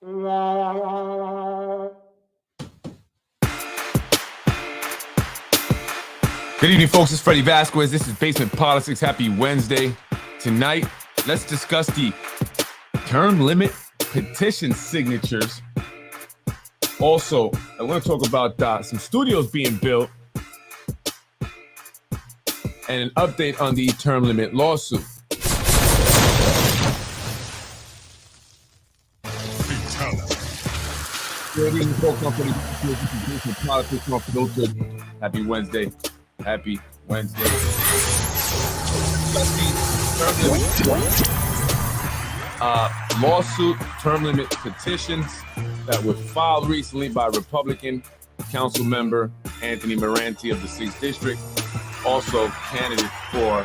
Good evening, folks. It's Freddie Vasquez. This is Basement Politics. Happy Wednesday. Tonight, let's discuss the term limit petition signatures. Also, I want to talk about some studios being built and an update on the term limit lawsuit. Good evening, folks. Basement Politics Unfiltered. Happy Wednesday. Happy Wednesday. Lawsuit, term limit petitions that were filed recently by Republican Council Member Anthony Merante of the 6th District, also candidate for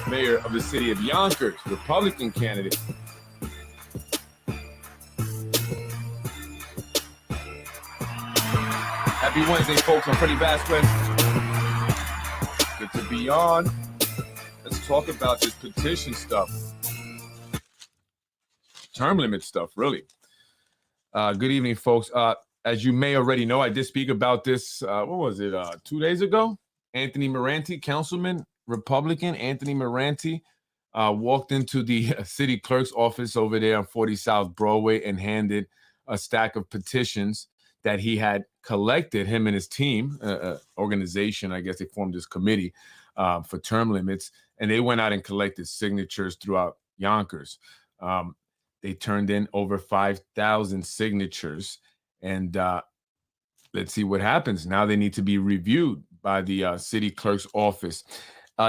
mayor of the city of Yonkers, Republican candidate. Happy Wednesday, folks. I'm Freddie Vasquez. Good to be on. Let's talk about this petition stuff. Term limit stuff, really. Good evening, folks. As you may already know, I did speak about this, 2 days ago? Anthony Merante, Councilman, Republican Anthony Merante, walked into the City Clerk's office over there on 40 South Broadway and handed a stack of petitions that he had collected, him and his team, organization, I guess they formed this committee for term limits, and they went out and collected signatures throughout Yonkers. They turned in over 5,000 signatures, and let's see what happens. Now they need to be reviewed by the city clerk's office.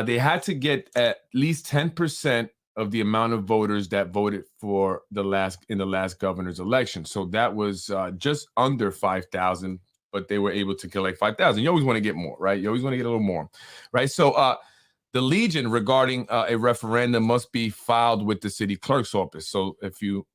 They had to get at least 10% of the amount of voters that voted for in the last governor's election. So that was just under 5,000, but they were able to collect 5,000. You always want to get more, right? You always want to get a little more, right? So the Legion regarding a referendum must be filed with the city clerk's office. So if you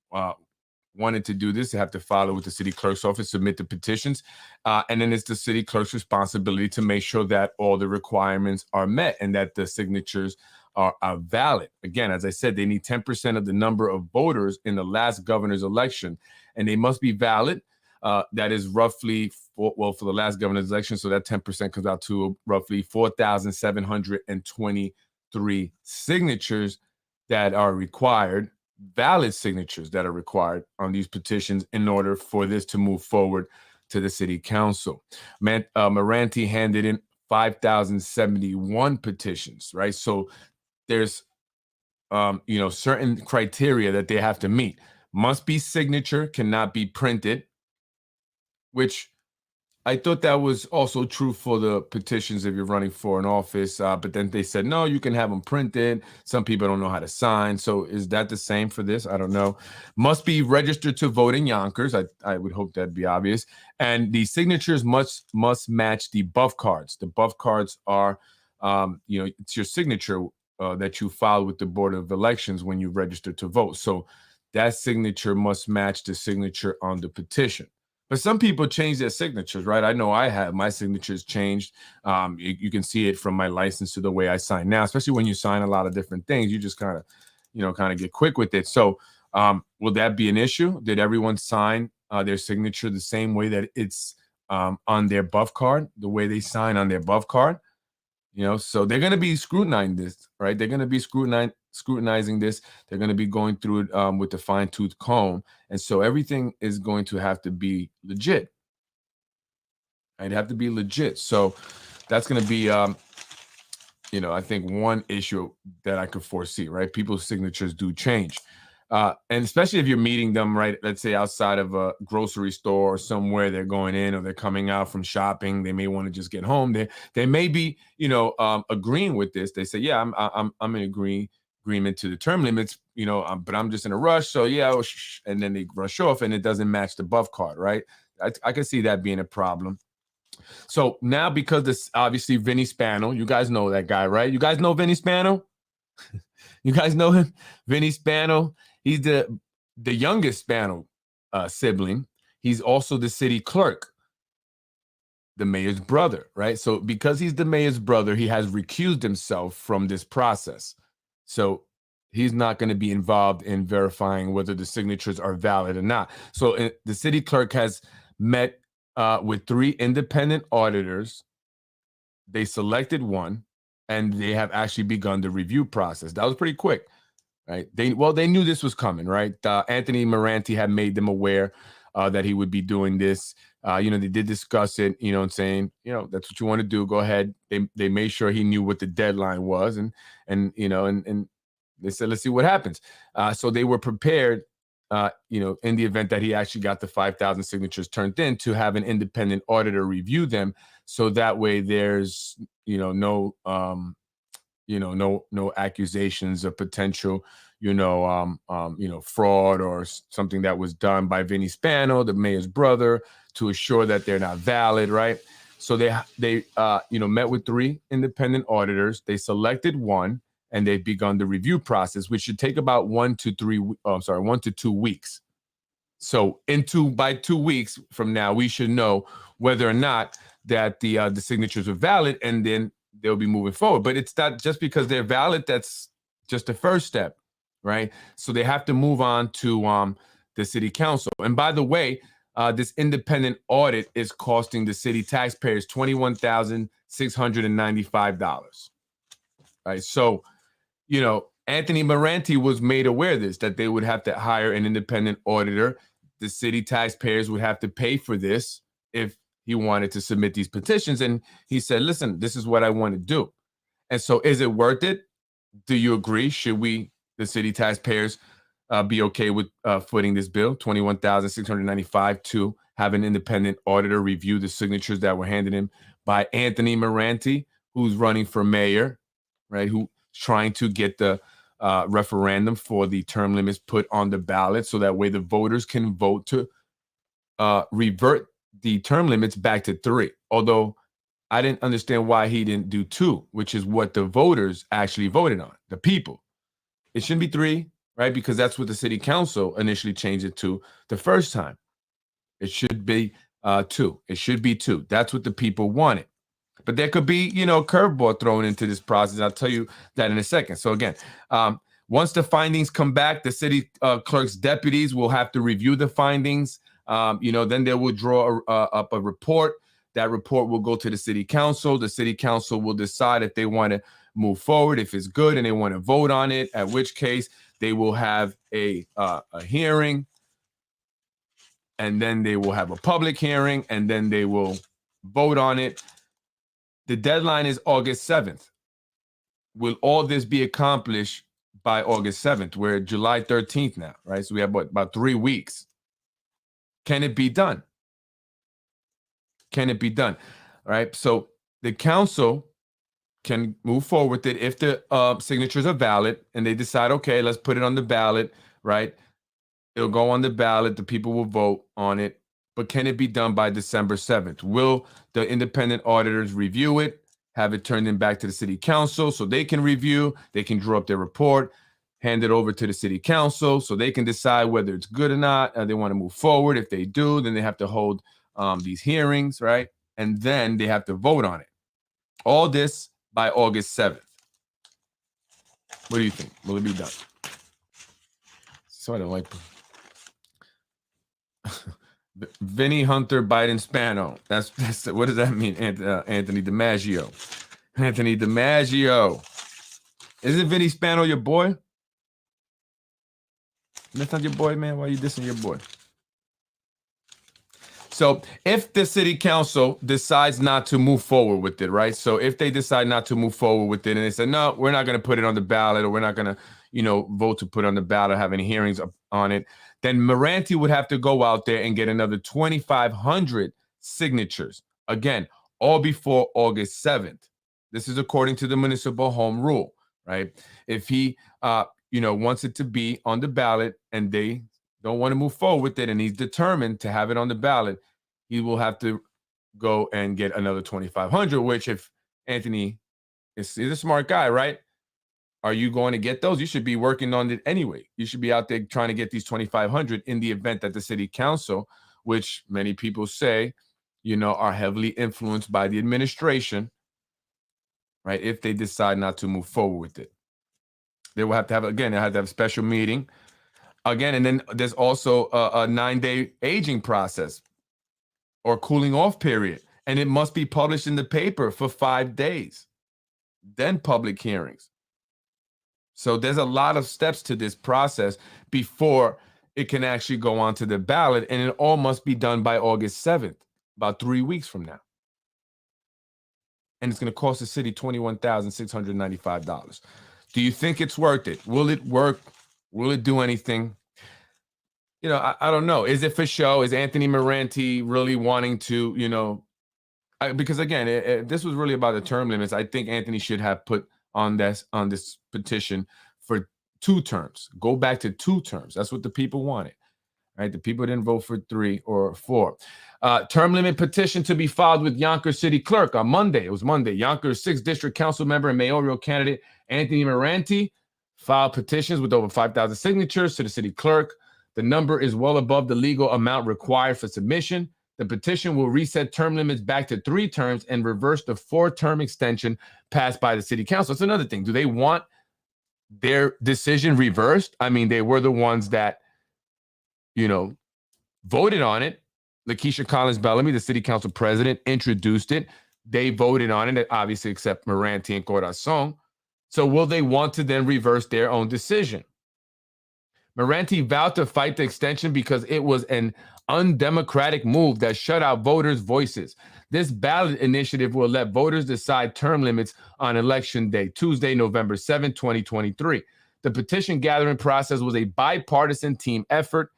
wanted to do this, you have to file it with the city clerk's office, submit the petitions, and then it's the city clerk's responsibility to make sure that all the requirements are met and that the signatures are valid. Again, as I said, they need 10% of the number of voters in the last governor's election, and they must be valid. That is roughly, for the last governor's election, so that 10% comes out to roughly 4,723 signatures that are required, valid signatures that are required on these petitions in order for this to move forward to the city council. Merante handed in 5,071 petitions, right? So there's, certain criteria that they have to meet. Must be signature, cannot be printed, which I thought that was also true for the petitions if you're running for an office. But then they said, no, you can have them printed. Some people don't know how to sign. So is that the same for this? I don't know. Must be registered to vote in Yonkers. I would hope that'd be obvious. And the signatures must match the buff cards. The buff cards are, it's your signature that you file with the Board of Elections when you register to vote. So that signature must match the signature on the petition. But some people change their signatures, right? I know I have. My signatures changed. You can see it from my license to the way I sign now, especially when you sign a lot of different things. You just kind of get quick with it. So will that be an issue? Did everyone sign their signature the same way that it's on their buff card, the way they sign on their buff card? So they're going to be scrutinizing this, right? They're going to be scrutinizing this. They're going to be going through it with a fine-tooth comb. And so everything is going to have to be legit. It'd have to be legit. So that's going to be, I think one issue that I could foresee, right? People's signatures do change. And especially if you're meeting them, right, let's say outside of a grocery store or somewhere, they're going in or they're coming out from shopping. They may want to just get home. They may be, agreeing with this. They say, yeah, I'm in agreement to the term limits, but I'm just in a rush. So yeah, and then they rush off and it doesn't match the buff card, right? I can see that being a problem. So now, because this obviously Vinny Spano, you guys know that guy, right? You guys know Vinny Spano? You guys know him? Vinny Spano. He's the youngest Spano sibling. He's also the city clerk, the mayor's brother, right? So because he's the mayor's brother, he has recused himself from this process. So he's not going to be involved in verifying whether the signatures are valid or not. So the city clerk has met with 3 independent auditors. They selected one, and they have actually begun the review process. That was pretty quick, right? They knew this was coming, right? Anthony Merante had made them aware that he would be doing this. They did discuss it, and saying, that's what you want to do, go ahead. They made sure he knew what the deadline was, and they said, let's see what happens. So they were prepared, in the event that he actually got the 5,000 signatures turned in, to have an independent auditor review them. So that way there's, no accusations of potential, fraud or something that was done by Vinny Spano, the mayor's brother, to assure that they're not valid, right? So they met with 3 independent auditors. They selected one, and they've begun the review process, which should take about 1 to 2 weeks. So by 2 weeks from now, we should know whether or not that the signatures are valid, and then they'll be moving forward. But it's not just because they're valid, that's just the first step, right? So they have to move on to the city council. And by the way, this independent audit is costing the city taxpayers $21,695, right? So, Anthony Merante was made aware of this, that they would have to hire an independent auditor. The city taxpayers would have to pay for this if he wanted to submit these petitions. And he said, listen, this is what I want to do. And so is it worth it? Do you agree? Should we, the city taxpayers, be okay with footing this bill, $21,695, to have an independent auditor review the signatures that were handed in by Anthony Merante, who's running for mayor, right? Who's trying to get the referendum for the term limits put on the ballot, so that way the voters can vote to revert the term limits back to 3. Although I didn't understand why he didn't do 2, which is what the voters actually voted on, the people. It shouldn't be 3, right? Because that's what the city council initially changed it to the first time. It should be 2. It should be 2. That's what the people wanted. But there could be, curveball thrown into this process. I'll tell you that in a second. So again, once the findings come back, the city clerk's deputies will have to review the findings. Then they will draw up a report. That report will go to the city council. The city council will decide if they want to move forward, if it's good, and they want to vote on it, at which case they will have a hearing, and then they will have a public hearing, and then they will vote on it. The deadline is August 7th. Will all this be accomplished by August 7th? We're July 13th now, right? So we have about 3 weeks. Can it be done? Can it be done? All right. So the council can move forward with it if the signatures are valid, and they decide, okay, let's put it on the ballot, right? It'll go on the ballot. The people will vote on it. But can it be done by December 7th? Will the independent auditors review it, have it turned in back to the city council so they can review, they can draw up their report, hand it over to the city council so they can decide whether it's good or not, and they want to move forward. If they do, then they have to hold these hearings, right? And then they have to vote on it. All this by August 7th. What do you think? Will it be done? So I don't like Vinny Hunter Biden Spano. That's what does that mean? Anthony DiMaggio. Anthony DiMaggio. Isn't Vinny Spano your boy? That's not your boy, man. Why are you dissing your boy? So if the city council decides not to move forward with it, right? So if they decide not to move forward with it, and they say, no, we're not going to put it on the ballot, or we're not going to, vote to put on the ballot, have any hearings on it, then Merante would have to go out there and get another 2,500 signatures. Again, all before August 7th. This is according to the municipal home rule, right? If he, wants it to be on the ballot and they don't want to move forward with it, and he's determined to have it on the ballot, he will have to go and get another 2,500, which if Anthony he's a smart guy, right? Are you going to get those? You should be working on it anyway. You should be out there trying to get these 2,500 in the event that the city council, which many people say, are heavily influenced by the administration, right? If they decide not to move forward with it. They will have to have, again, they have to have a special meeting. Again, and then there's also a 9-day aging process or cooling off period. And it must be published in the paper for 5 days. Then public hearings. So there's a lot of steps to this process before it can actually go onto the ballot. And it all must be done by August 7th, about 3 weeks from now. And it's going to cost the city $21,695. Do you think it's worth it? Will it work? Will it do anything? You know, I don't know. Is it for show? Is Anthony Merante really wanting to, you know, because again, this was really about the term limits. I think Anthony should have put on this petition for 2 terms. Go back to 2 terms. That's what the people wanted. Right? The people didn't vote for 3 or 4. Term limit petition to be filed with Yonkers City Clerk on Monday. It was Monday. Yonkers 6th District Council member and mayoral candidate Anthony Merante filed petitions with over 5,000 signatures to the City Clerk. The number is well above the legal amount required for submission. The petition will reset term limits back to 3 terms and reverse the 4-term extension passed by the City Council. That's another thing. Do they want their decision reversed? I mean, they were the ones that, you know, voted on it. Lakeisha Collins Bellamy, the city council president, introduced it. They voted on it, obviously, except Merante and Corazon. So will they want to then reverse their own decision? Merante vowed to fight the extension because it was an undemocratic move that shut out voters' voices. This ballot initiative will let voters decide term limits on election day, Tuesday, November 7, 2023. The petition gathering process was a bipartisan team effort,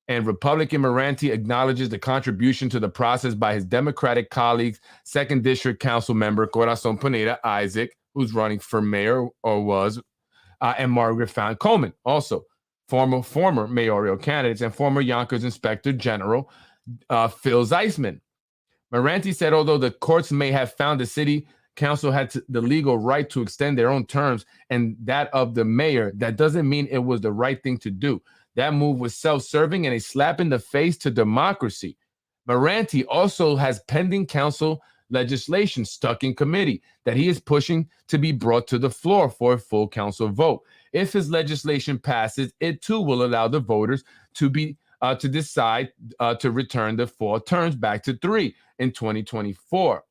and Republican Merante acknowledges the contribution to the process by his Democratic colleagues, 2nd District Council member Corazon Pineda Isaac, who's running for mayor or was, and Margaret Found Coleman, also former mayoral candidates, and former Yonkers Inspector General Phil Zeisman. Merante said, although the courts may have found the city council had the legal right to extend their own terms and that of the mayor, that doesn't mean it was the right thing to do. That move was self-serving and a slap in the face to democracy. Merante also has pending council legislation stuck in committee that he is pushing to be brought to the floor for a full council vote. If his legislation passes, it too will allow the voters to be to decide to return the 4 terms back to 3 in 2024.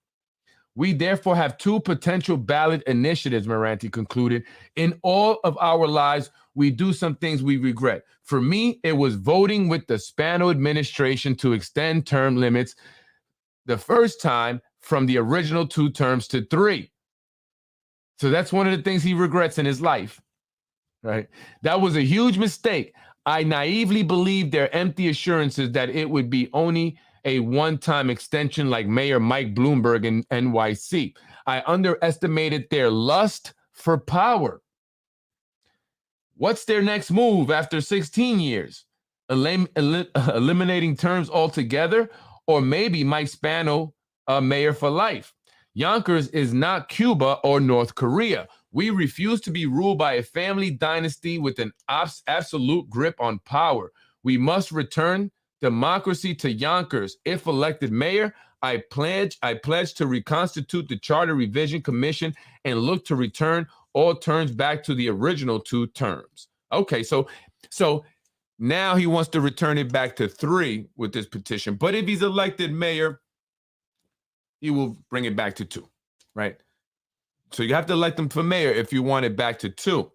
We therefore have 2 potential ballot initiatives, Merante concluded. In all of our lives, we do some things we regret. For me, it was voting with the Spano administration to extend term limits the first time from the original 2 terms to 3. So that's one of the things he regrets in his life, right? That was a huge mistake. I naively believed their empty assurances that it would be only a one-time extension like Mayor Mike Bloomberg in NYC. I underestimated their lust for power. What's their next move after 16 years? Eliminating terms altogether? Or maybe Mike Spano, mayor for life? Yonkers is not Cuba or North Korea. We refuse to be ruled by a family dynasty with an absolute grip on power. We must return democracy to Yonkers. If elected mayor, I pledge to reconstitute the Charter Revision Commission and look to return all terms back to the original 2 terms. Okay, so now he wants to return it back to 3 with this petition. But if he's elected mayor, he will bring it back to 2, right? So you have to elect him for mayor if you want it back to 2.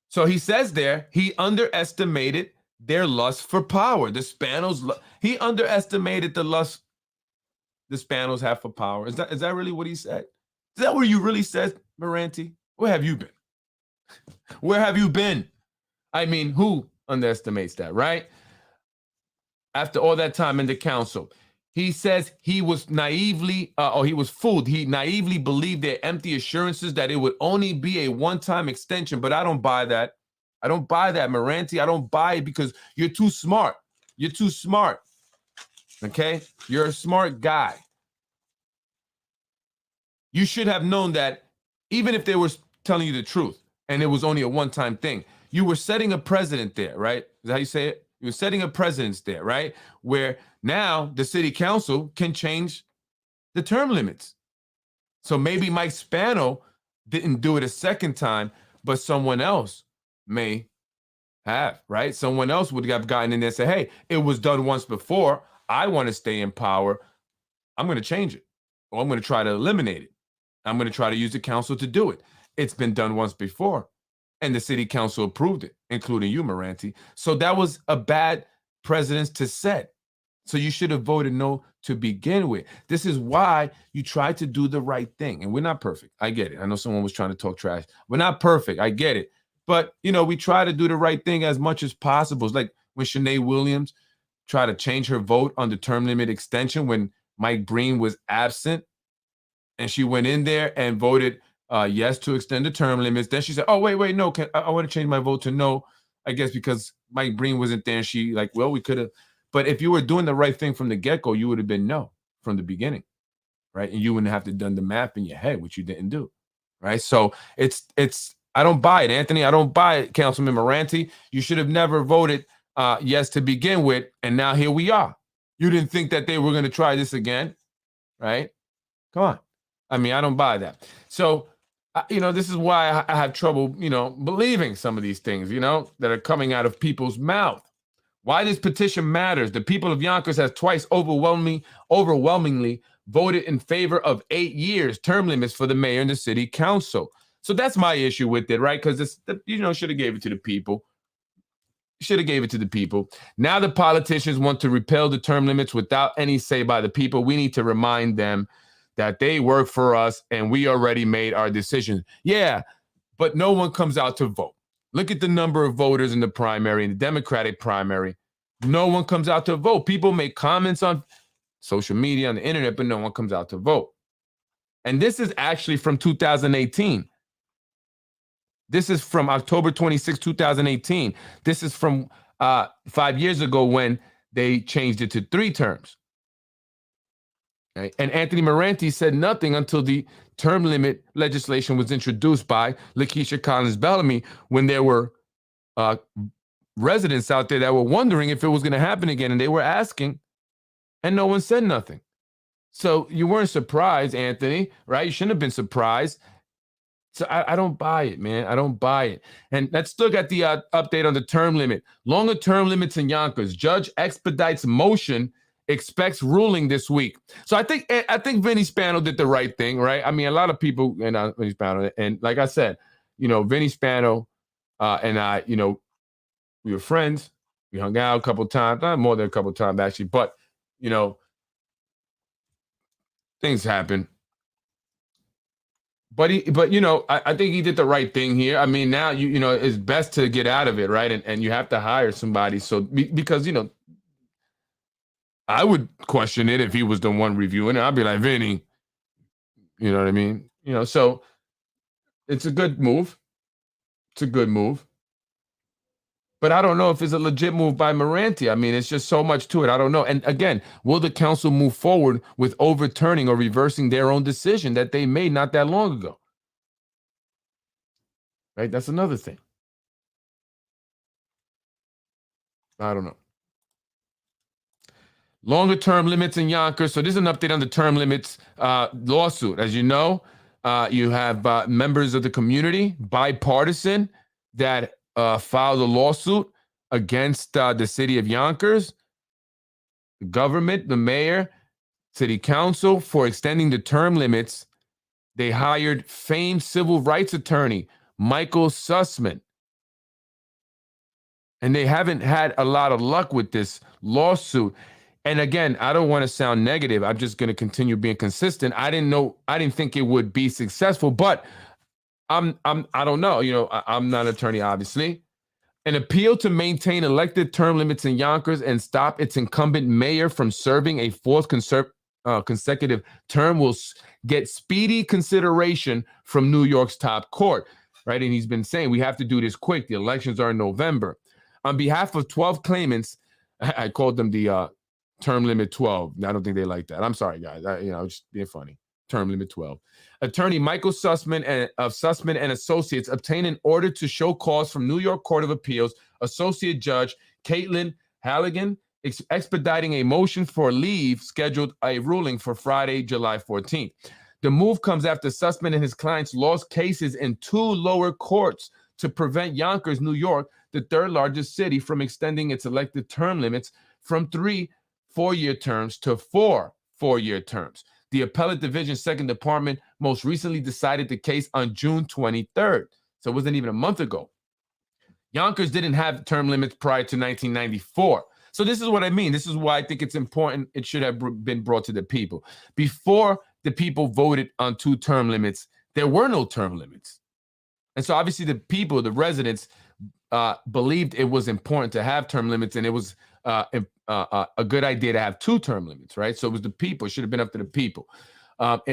So he says there, he underestimated their lust for power. The Spanos, he underestimated the lust the Spanos have for power. Is that really what he said? Is that what you really said, Merante? Where have you been? Where have you been? I mean, who underestimates that, right? After all that time in the council, he says he was he was fooled. He naively believed their empty assurances that it would only be a one-time extension, but I don't buy that. I don't buy that, Merante. I don't buy it because you're too smart. You're too smart, okay? You're a smart guy. You should have known that even if they were telling you the truth and it was only a one-time thing, you were setting a precedent there, right? Is that how you say it? You were setting a precedent there, right? Where now the city council can change the term limits. So maybe Mike Spano didn't do it a second time, but someone else may have, right? Someone else would have gotten in there and said, hey, it was done once before. I want to stay in power. I'm going to change it, or I'm going to try to eliminate it. I'm going to try to use the council to do it. It's been done once before, and the city council approved it, including you, Merante. So that was a bad precedent to set. So you should have voted no to begin with. This is why you try to do the right thing. And we're not perfect. I get it. I know someone was trying to talk trash. We're not perfect. I get it. But, you know, we try to do the right thing as much as possible. It's like when Shanae Williams tried to change her vote on the term limit extension when Mike Breen was absent. And she went in there and voted yes to extend the term limits. Then she said, oh, wait, no. I want to change my vote to no, I guess because Mike Breen wasn't there. And she like, well, we could have. But if you were doing the right thing from the get-go, you would have been no from the beginning, right? And you wouldn't have to done the math in your head, which you didn't do, right? So it's I don't buy it, Anthony. I don't buy it, Councilman Merante. You should have never voted yes to begin with, and now here we are. You didn't think that they were going to try this again, right? Come on. I mean, I don't buy that. So, you know, this is why I have trouble, you know, believing some of these things, you know, that are coming out of people's mouth. Why this petition matters. The people of Yonkers has twice overwhelmingly voted in favor of 8 years term limits for the mayor and the city council. So that's my issue with it, right? Because it's, you know, should have gave it to the people. Should have gave it to the people. Now the politicians want to repeal the term limits without any say by the people. We need to remind them that they work for us and we already made our decision. Yeah, but no one comes out to vote. Look at the number of voters in the primary, in the Democratic primary. No one comes out to vote. People make comments on social media, on the internet, but no one comes out to vote. And this is actually from 2018. This is from October 26, 2018. This is from 5 years ago when they changed it to 3 terms. Okay? And Anthony Merante said nothing until the term limit legislation was introduced by Lakeisha Collins Bellamy, when there were residents out there that were wondering if it was going to happen again, and they were asking, and no one said nothing. So you weren't surprised, Anthony, right? You shouldn't have been surprised. So I don't buy it, man. I don't buy it. And let's look at the update on the term limit. Longer term limits in Yonkers. Judge expedites motion, expects ruling this week. So I think Vinny Spano did the right thing, right? I mean, a lot of people, and Vinny Spano, and like I said, you know, Vinny Spano and I, you know, we were friends. We hung out a couple of times, not more than a couple of times actually, but you know, things happen. But you know, I think he did the right thing here. I mean, now you know, it's best to get out of it, right? And you have to hire somebody. So because you know, I would question it if he was the one reviewing it. I'd be like, Vinny, you know what I mean? You know, so it's a good move. It's a good move. But I don't know if it's a legit move by Merante. I mean, it's just so much to it. I don't know. And again, will the council move forward with overturning or reversing their own decision that they made not that long ago? Right? That's another thing. I don't know. Longer term limits in Yonkers. So this is an update on the term limits lawsuit. As you know, you have members of the community, bipartisan, that filed a lawsuit against the city of Yonkers, the government, the mayor, city council for extending the term limits. They hired famed civil rights attorney Michael Sussman. And they haven't had a lot of luck with this lawsuit. And again, I don't want to sound negative. I'm just going to continue being consistent. I didn't think it would be successful, but I don't know. You know, I'm not an attorney, obviously. An appeal to maintain elected term limits in Yonkers and stop its incumbent mayor from serving a fourth consecutive term will get speedy consideration from New York's top court, right? And he's been saying we have to do this quick. The elections are in November. On behalf of 12 claimants, I called them the term limit 12. I don't think they like that. I'm sorry, guys. You know, just being funny. Term limit 12. Attorney Michael Sussman of Sussman and Associates obtained an order to show cause from New York Court of Appeals, Associate Judge Caitlin Halligan, expediting a motion for leave, scheduled a ruling for Friday, July 14th. The move comes after Sussman and his clients lost cases in 2 lower courts to prevent Yonkers, New York, the third largest city, from extending its elected term limits from 3 4-year terms to 4 4-year terms. The Appellate Division Second Department most recently decided the case on June 23rd. So it wasn't even a month ago. Yonkers didn't have term limits prior to 1994. So this is what I mean. This is why I think it's important. It should have been brought to the people. Before the people voted on 2 term limits, there were no term limits. And so obviously the people, the residents, believed it was important to have term limits, and it was a good idea to have 2 term limits, right? So it was the people. It should have been up to the people.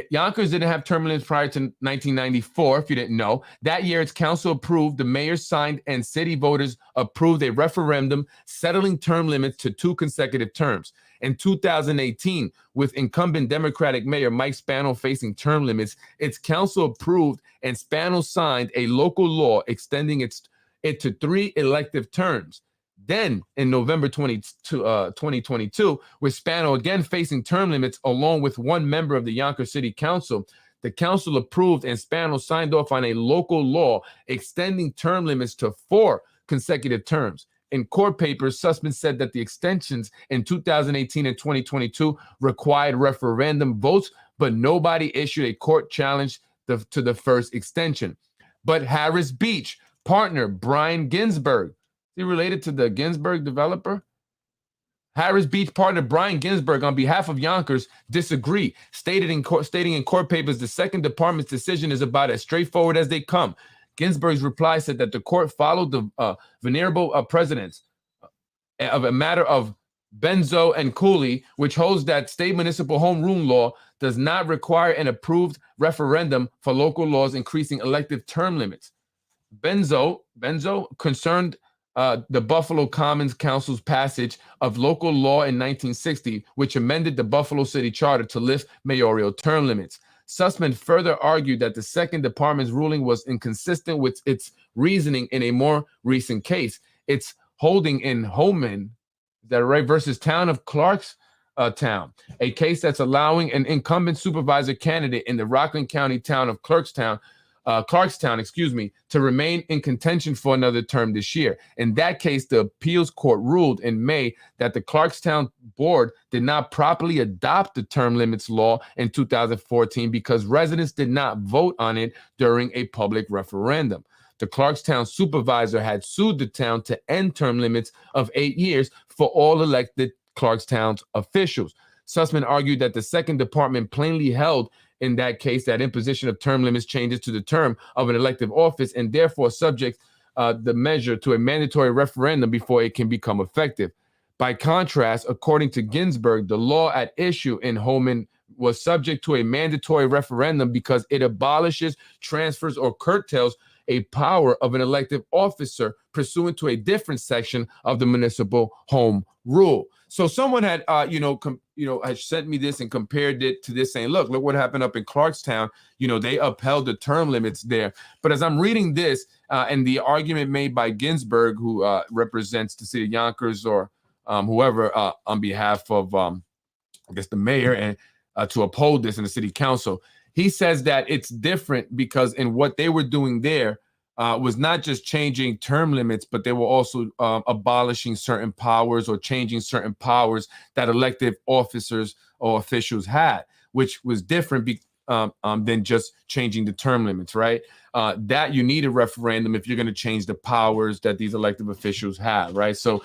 Yonkers didn't have term limits prior to 1994, if you didn't know. That year, its council approved, the mayor signed, and city voters approved a referendum settling term limits to 2 consecutive terms. In 2018, with incumbent Democratic Mayor Mike Spano facing term limits, its council approved and Spano signed a local law extending it to 3 elective terms. Then, in November 2022, with Spano again facing term limits along with 1 member of the Yonkers City Council, the council approved and Spano signed off on a local law extending term limits to 4 consecutive terms. In court papers, Sussman said that the extensions in 2018 and 2022 required referendum votes, but nobody issued a court challenge to the first extension. But Harris Beach partner Brian Ginsberg, he related to the Ginsberg developer? Harris Beach partner Brian Ginsberg, on behalf of Yonkers, disagreed, stating in court papers the Second Department's decision is about as straightforward as they come. Ginsberg's reply said that the court followed the venerable precedents of a matter of Benzo and Cooley, which holds that state municipal home rule law does not require an approved referendum for local laws increasing elective term limits. Benzo concerned the Buffalo Commons Council's passage of local law in 1960, which amended the Buffalo City Charter to lift mayoral term limits. Sussman further argued that the Second Department's ruling was inconsistent with its reasoning in a more recent case. Its holding in Holman, that right, versus Town of Clarkstown, a case that's allowing an incumbent supervisor candidate in the Rockland County town of Clarkstown, to remain in contention for another term this year. In that case, the appeals court ruled in May that the Clarkstown board did not properly adopt the term limits law in 2014 because residents did not vote on it during a public referendum. The Clarkstown supervisor had sued the town to end term limits of 8 years for all elected Clarkstown officials. Sussman argued that the Second Department plainly held in that case that imposition of term limits changes to the term of an elective office and therefore subjects the measure to a mandatory referendum before it can become effective. By contrast, according to Ginsberg, the law at issue in Holman was subject to a mandatory referendum because it abolishes, transfers, or curtails a power of an elective officer pursuant to a different section of the municipal home rule. So someone had, had sent me this and compared it to this, saying, look what happened up in Clarkstown. They upheld the term limits there. But as I'm reading this and the argument made by Ginsberg, who represents the city of Yonkers or whoever on behalf of, the mayor and to uphold this in the city council, he says that it's different because in what they were doing there was not just changing term limits, but they were also abolishing certain powers or changing certain powers that elected officers or officials had, which was different than just changing the term limits, right? That you need a referendum if you're going to change the powers that these elected officials have, right? So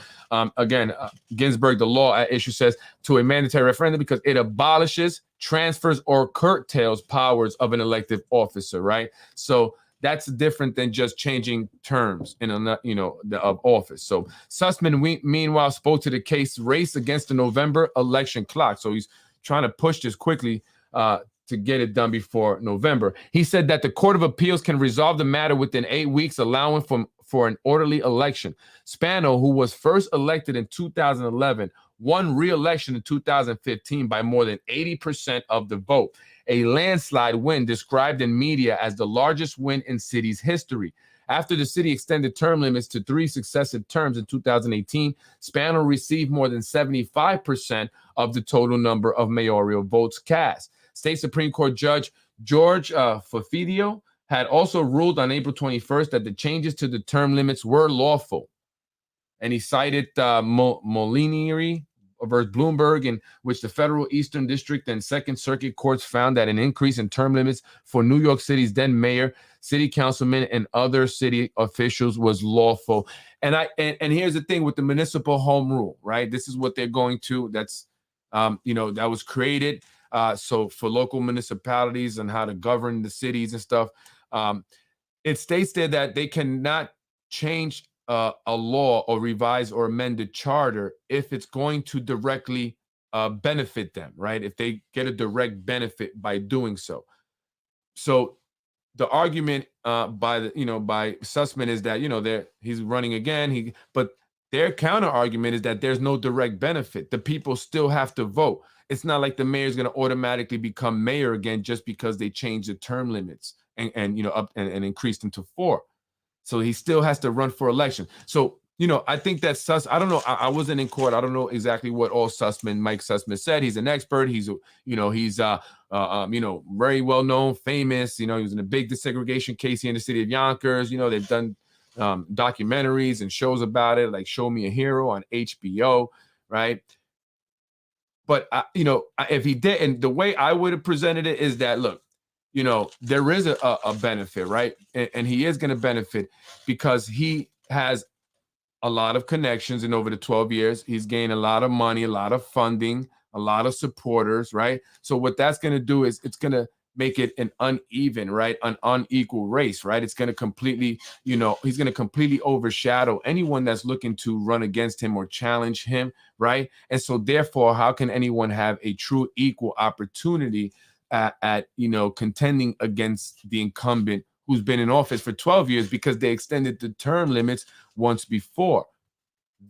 again, Ginsberg, the law at issue says to a mandatory referendum because it abolishes, transfers, or curtails powers of an elected officer, right? So that's different than just changing terms in of office. So Sussman, meanwhile, spoke to the case race against the November election clock. So he's trying to push this quickly to get it done before November. He said that the Court of Appeals can resolve the matter within 8 weeks, allowing for an orderly election. Spano, who was first elected in 2011, won re-election in 2015 by more than 80% of the vote, a landslide win described in media as the largest win in city's history. After the city extended term limits to 3 successive terms in 2018, Spano received more than 75% of the total number of mayoral votes cast. State Supreme Court Judge George Fofidio had also ruled on April 21st that the changes to the term limits were lawful. And he cited Molinari versus Bloomberg, in which the Federal Eastern District and Second Circuit courts found that an increase in term limits for New York City's then mayor, city councilmen, and other city officials was lawful. And here's the thing with the municipal home rule, right? This is what they're going to. That's that was created so for local municipalities and how to govern the cities and stuff. It states there that they cannot change a law or revise or amend the charter if it's going to directly benefit them, right? If they get a direct benefit by doing so. So the argument by Sussman is that he's running again. But their counter argument is that there's no direct benefit. The people still have to vote. It's not like the mayor is going to automatically become mayor again just because they changed the term limits and increased them to 4. So he still has to run for election. So, I think that I don't know. I wasn't in court. I don't know exactly what all Mike Sussman said. He's an expert. He's very well known, famous. He was in a big desegregation case here in the city of Yonkers. They've done documentaries and shows about it, like Show Me a Hero on HBO, right? But if he did, and the way I would have presented it is that, look, there is a benefit, right? And he is going to benefit because he has a lot of connections, and over the 12 years, he's gained a lot of money, a lot of funding, a lot of supporters, right? So what that's going to do is it's going to make it an uneven, right? An unequal race, right? It's going to completely, he's going to completely overshadow anyone that's looking to run against him or challenge him, right? And so therefore, how can anyone have a true equal opportunity at contending against the incumbent who's been in office for 12 years because they extended the term limits once before?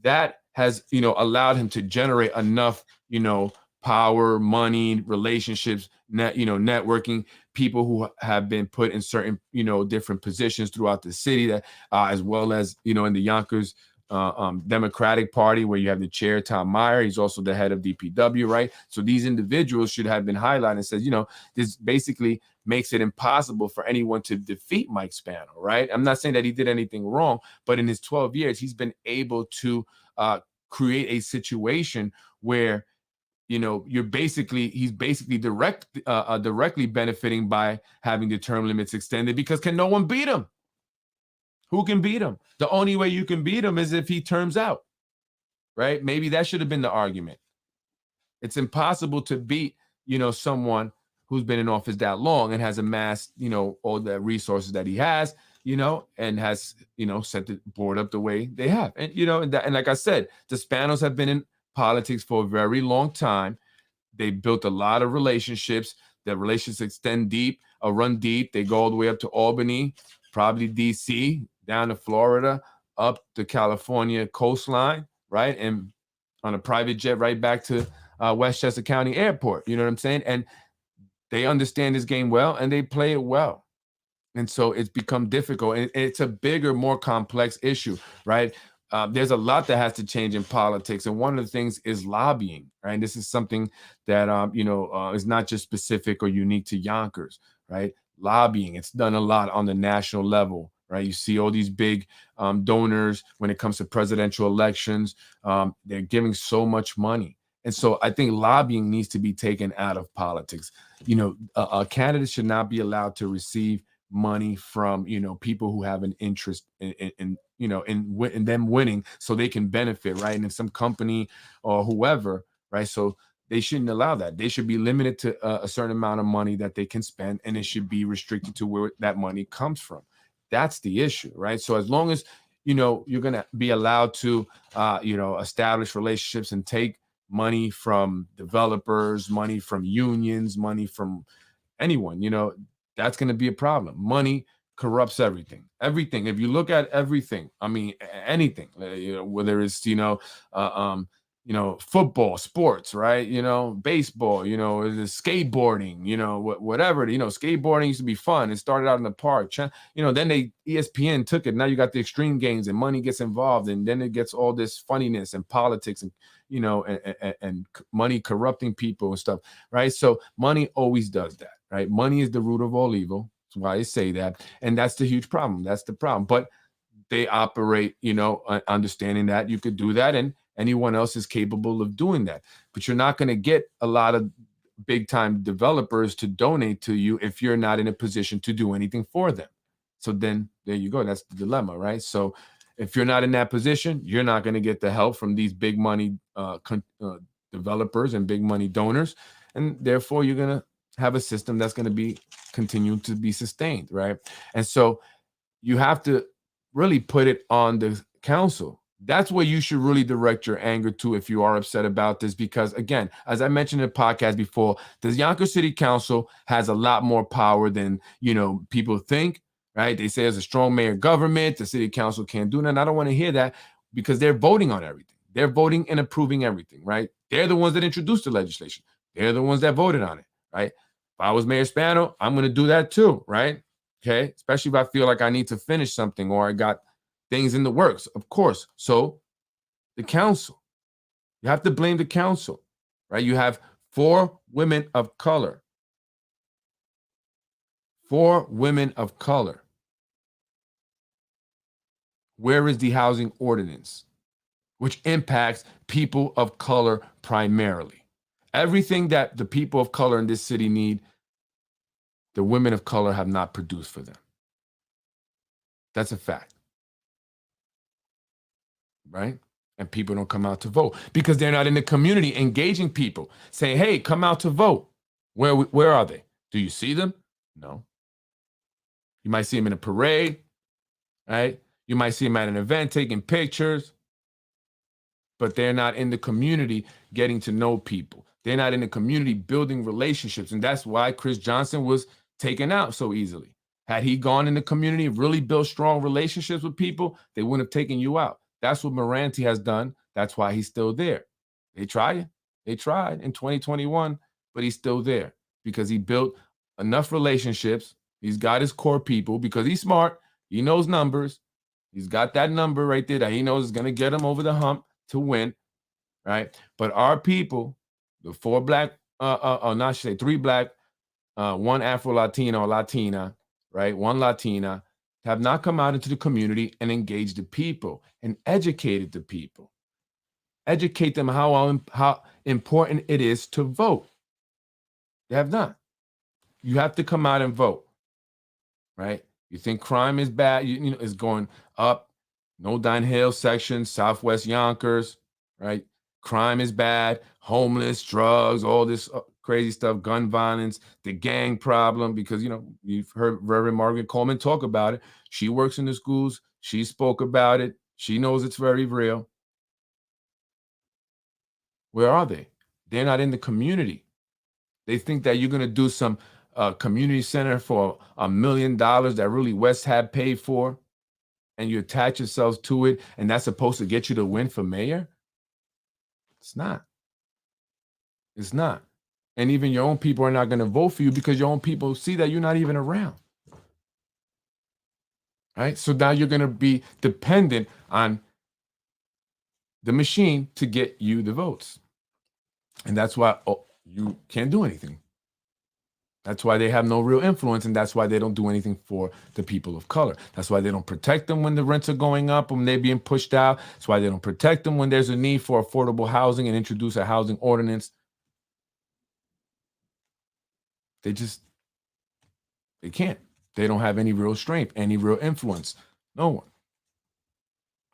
That has, allowed him to generate enough, power, money, relationships, networking, people who have been put in certain, different positions throughout the city, that as well as, in the Yonkers Democratic Party, where you have the chair, Tom Meyer. He's also the head of DPW, right? So these individuals should have been highlighted and says, this basically makes it impossible for anyone to defeat Mike Spano, right? I'm not saying that he did anything wrong, but in his 12 years, he's been able to create a situation where, he's basically directly benefiting by having the term limits extended, because can no one beat him? Who can beat him? The only way you can beat him is if he terms out, right? Maybe that should have been the argument. It's impossible to beat, someone who's been in office that long and has amassed, all the resources that he has, and has, set the board up the way they have. And, and like I said, the Spanos have been in politics for a very long time. They built a lot of relationships. The relationships extend deep, run deep. They go all the way up to Albany, probably DC, down to Florida, up the California coastline, right? And on a private jet right back to Westchester County Airport. You know what I'm saying? And they understand this game well, and they play it well. And so it's become difficult. And it's a bigger, more complex issue, right? There's a lot that has to change in politics. And one of the things is lobbying, right? This is something that, is not just specific or unique to Yonkers, right? Lobbying, it's done a lot on the national level, right? You see all these big donors when it comes to presidential elections. They're giving so much money. And so I think lobbying needs to be taken out of politics. A candidate should not be allowed to receive money from, people who have an interest in them winning so they can benefit, right? And if some company or whoever, right? So they shouldn't allow that. They should be limited to a certain amount of money that they can spend, and it should be restricted to where that money comes from. That's the issue, right? So as long as, you're going to be allowed to, establish relationships and take money from developers, money from unions, money from anyone, that's going to be a problem. Money corrupts everything. Everything. If you look at everything, I mean, anything, whether it's, football, sports, right? Baseball, skateboarding, whatever, skateboarding used to be fun. It started out in the park, then ESPN took it. Now you got the extreme games and money gets involved. And then it gets all this funniness and politics and, and money corrupting people and stuff, right? So money always does that, right? Money is the root of all evil. It's why I say that. And that's the huge problem. That's the problem. But they operate, understanding that you could do that, and anyone else is capable of doing that. But you're not going to get a lot of big time developers to donate to you if you're not in a position to do anything for them. So then there you go. That's the dilemma, right? So if you're not in that position, you're not going to get the help from these big money developers and big money donors. And therefore, you're going to have a system that's going to be continued to be sustained, right? And so you have to really put it on the council. That's where you should really direct your anger to if you are upset about this, because again, as I mentioned in the podcast before, the Yonkers City Council has a lot more power than people think, right? They say there's a strong mayor government, the city council can't do nothing. I don't want to hear that, because they're voting on everything. They're voting and approving everything, right? They're the ones that introduced the legislation. They're the ones that voted on it, right? If I was Mayor Spano, I'm going to do that too, right? Okay, especially if I feel like I need to finish something or I got things in the works, of course. So the council, you have to blame the council, right? You have 4 women of color. 4 women of color. Where is the housing ordinance, which impacts people of color primarily? Everything that the people of color in this city need, the women of color have not produced for them. That's a fact. Right? And people don't come out to vote because they're not in the community engaging people, saying, hey, come out to vote. Where are they? Do you see them? No. You might see them in a parade, right? You might see them at an event taking pictures, but they're not in the community getting to know people. They're not in the community building relationships. And that's why Chris Johnson was taken out so easily. Had he gone in the community and really built strong relationships with people, they wouldn't have taken you out. That's what Merante has done. That's why he's still there. They tried in 2021, but he's still there because he built enough relationships. He's got his core people because he's smart. He knows numbers. He's got that number right there that he knows is going to get him over the hump to win, right? But our people, the 4 black, not say 3 black, 1 Afro-Latino or Latina, right? 1 Latina, have not come out into the community and engaged the people and educated the people. Educate them how important it is to vote. They have not. You have to come out and vote, right? You think crime is bad, it's going up. No downhill section, Southwest Yonkers, right? Crime is bad, homeless, drugs, all this crazy stuff, gun violence, the gang problem, because, you've heard Reverend Margaret Coleman talk about it. She works in the schools. She spoke about it. She knows it's very real. Where are they? They're not in the community. They think that you're going to do some community center for $1 million that really West had paid for, and you attach yourselves to it, and that's supposed to get you to win for mayor? It's not. It's not. And even your own people are not going to vote for you because your own people see that you're not even around. Right? So now you're going to be dependent on the machine to get you the votes. And that's why you can't do anything. That's why they have no real influence, and that's why they don't do anything for the people of color. That's why they don't protect them when the rents are going up, when they're being pushed out. That's why they don't protect them when there's a need for affordable housing and introduce a housing ordinance. They can't. They don't have any real strength, any real influence. No one.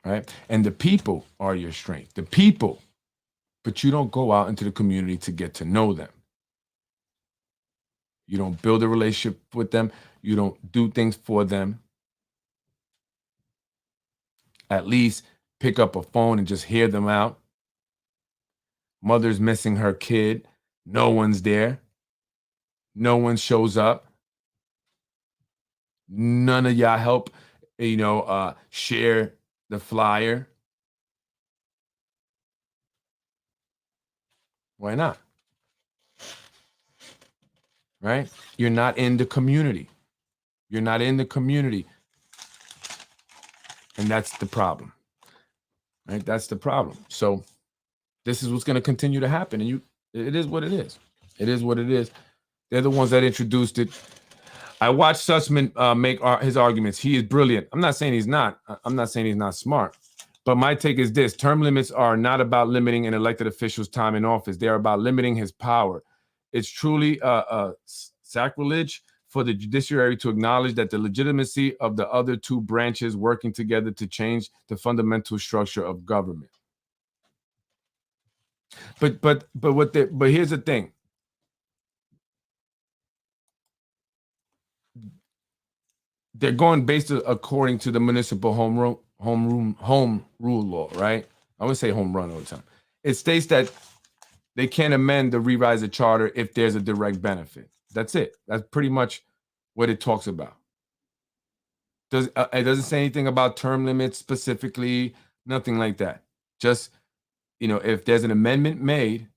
Right? And the people are your strength. The people. But you don't go out into the community to get to know them. You don't build a relationship with them. You don't do things for them. At least pick up a phone and just hear them out. Mother's missing her kid. No one's there. No one shows up. None of y'all help, share the flyer. Why not? Right? You're not in the community. You're not in the community. And that's the problem. Right? That's the problem. So this is what's going to continue to happen. And it is what it is. It is what it is. They're the ones that introduced it. I watched Sussman make his arguments. He is brilliant. I'm not saying he's not. I'm not saying he's not smart. But my take is this: term limits are not about limiting an elected official's time in office. They are about limiting his power. It's truly sacrilege for the judiciary to acknowledge that the legitimacy of the other two branches working together to change the fundamental structure of government. But here's the thing. They're going based according to the municipal home rule law, right? I would say home run all the time. It states that they can't amend the revise the charter if there's a direct benefit. That's it. That's pretty much what it talks about. It doesn't say anything about term limits specifically, nothing like that. Just, if there's an amendment made,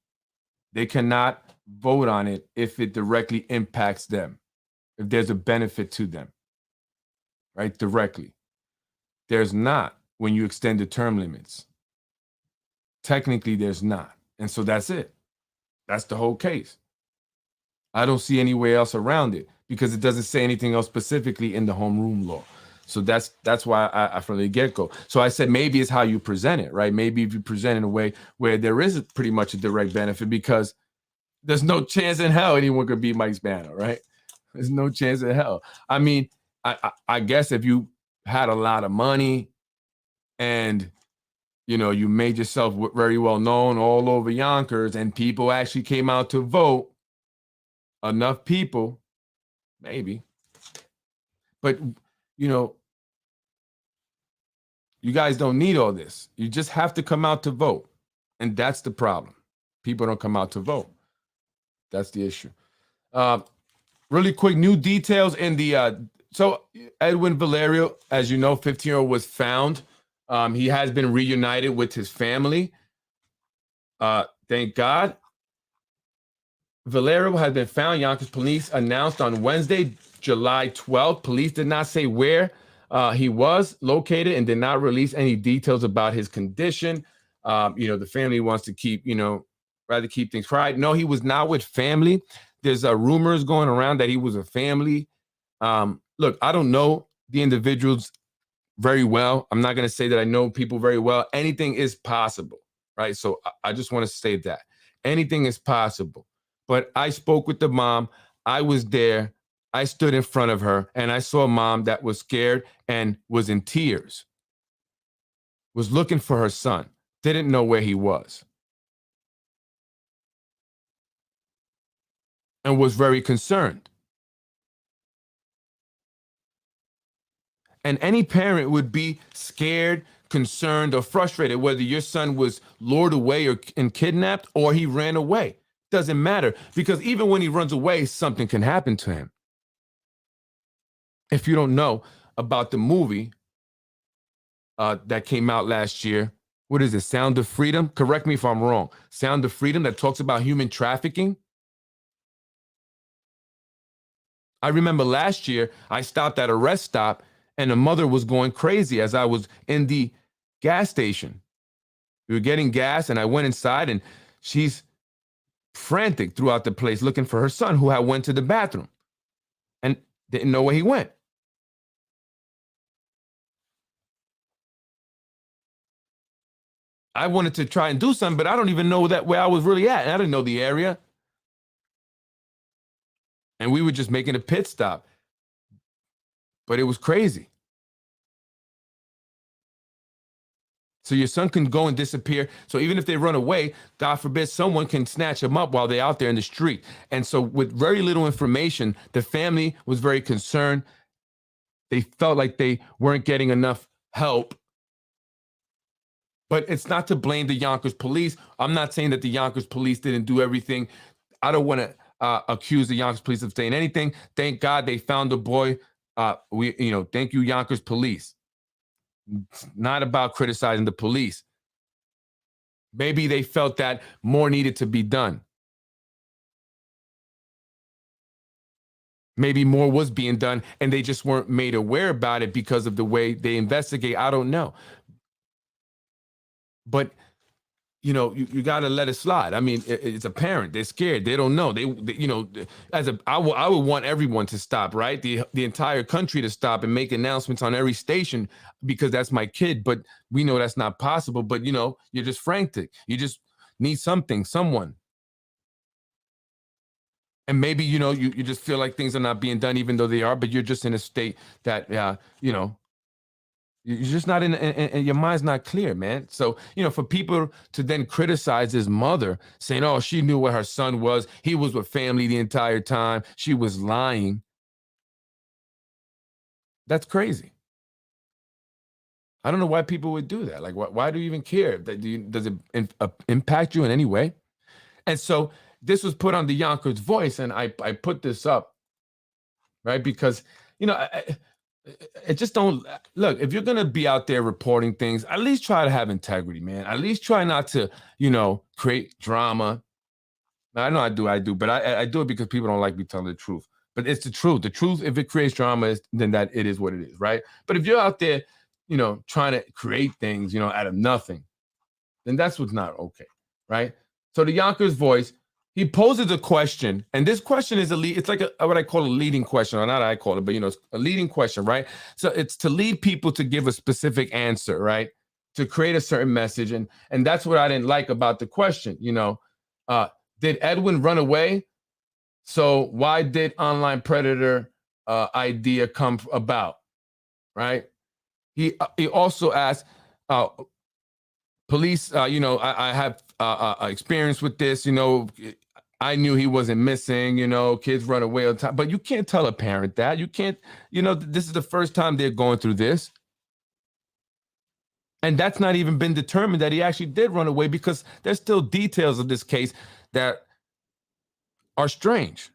they cannot vote on it if it directly impacts them, if there's a benefit to them, right? Directly. There's not when you extend the term limits. Technically, there's not. And so that's it. That's the whole case. I don't see anywhere else around it because it doesn't say anything else specifically in the home rule law. So that's why I from the get-go. So I said maybe it's how you present it, right? Maybe if you present in a way where there is pretty much a direct benefit, because there's no chance in hell anyone could beat Mike Spano, right? There's no chance in hell. I mean, I guess if you had a lot of money and you made yourself very well known all over Yonkers and people actually came out to vote, enough people, maybe. But you guys don't need all this. You just have to come out to vote. And that's the problem. People don't come out to vote. That's the issue. Really quick, new details in the so Edwin Valerio, as you know, 15-year-old was found. He has been reunited with his family. Thank God. Valerio has been found. Yonkers police announced on Wednesday, July 12th. Police did not say where he was located and did not release any details about his condition. The family wants to keep, rather keep things private. No, he was not with family. There's rumors going around that he was a family. Look, I don't know the individuals very well. I'm not going to say that I know people very well. Anything is possible, right? So I just want to say that anything is possible. But I spoke with the mom. I was there. I stood in front of her and I saw a mom that was scared and was in tears, was looking for her son, didn't know where he was, and was very concerned. And any parent would be scared, concerned, or frustrated, whether your son was lured away and kidnapped or he ran away. Doesn't matter, because even when he runs away, something can happen to him. If you don't know about the movie that came out last year, what is it, Sound of Freedom? Correct me if I'm wrong. Sound of Freedom, that talks about human trafficking. I remember last year, I stopped at a rest stop and the mother was going crazy as I was in the gas station. We were getting gas and I went inside and she's frantic throughout the place looking for her son, who had went to the bathroom and didn't know where he went. I wanted to try and do something, but I don't even know where I was really at. And I didn't know the area. And we were just making a pit stop. But it was crazy. So your son can go and disappear. So even if they run away, God forbid, someone can snatch them up while they're out there in the street. And so with very little information, the family was very concerned. They felt like they weren't getting enough help. But it's not to blame the Yonkers police. I'm not saying that the Yonkers police didn't do everything. I don't want to accuse the Yonkers police of saying anything. Thank God they found the boy. Thank you, Yonkers police. It's not about criticizing the police. Maybe they felt that more needed to be done. Maybe more was being done and they just weren't made aware about it because of the way they investigate. I don't know. But you got to let it slide. I mean, it's a parent. They're scared. They don't know. They I would want everyone to stop, right? The entire country to stop and make announcements on every station because that's my kid. But we know that's not possible. But, you're just frantic. You just need someone. And maybe, you just feel like things are not being done, even though they are, but you're just in a state that, you're just not in your mind's not clear, man. So, for people to then criticize his mother saying, oh, she knew where her son was. He was with family the entire time. She was lying. That's crazy. I don't know why people would do that. Like, why do you even care? Does it impact you in any way? And so this was put on the Yonkers Voice, and I put this up, right? Because, it just don't look, if you're going to be out there reporting things, at least try to have integrity, man. At least try not to, create drama. Now, I know I do, but I do it because people don't like me telling the truth. But it's the truth. The truth, if it creates drama, then that it is what it is, right? But if you're out there, trying to create things, out of nothing, then that's what's not okay, right? So the Yonkers Voice, he poses a question, and this question is it's like what I call a leading question, or not I call it, but it's a leading question, right? So it's to lead people to give a specific answer, right? To create a certain message, and that's what I didn't like about the question. Did Edwin run away? So why did online predator idea come about, right? He also asked, police, I have experience with this, I knew he wasn't missing, kids run away all the time, but you can't tell a parent that. You can't, this is the first time they're going through this. And that's not even been determined that he actually did run away, because there's still details of this case that are strange.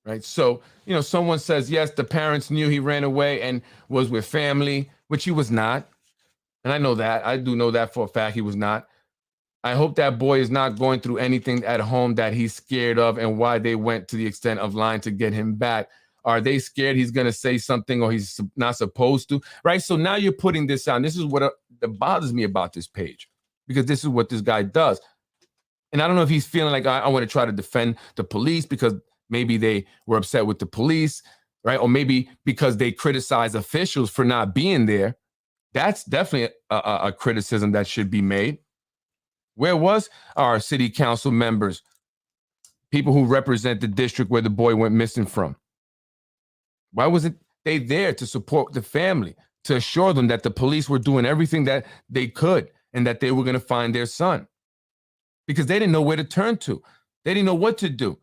Right. So, someone says, yes, the parents knew he ran away and was with family, which he was not. And I know that. I do know that for a fact he was not. I hope that boy is not going through anything at home that he's scared of, and why they went to the extent of lying to get him back. Are they scared he's going to say something or he's not supposed to? Right. So now you're putting this out. This is what that bothers me about this page, because this is what this guy does. And I don't know if he's feeling like I want to try to defend the police because maybe they were upset with the police, right? Or maybe because they criticize officials for not being there. That's definitely a criticism that should be made. Where was our city council members, people who represent the district where the boy went missing from? Why wasn't they there to support the family, to assure them that the police were doing everything that they could and that they were going to find their son? Because they didn't know where to turn to. They didn't know what to do.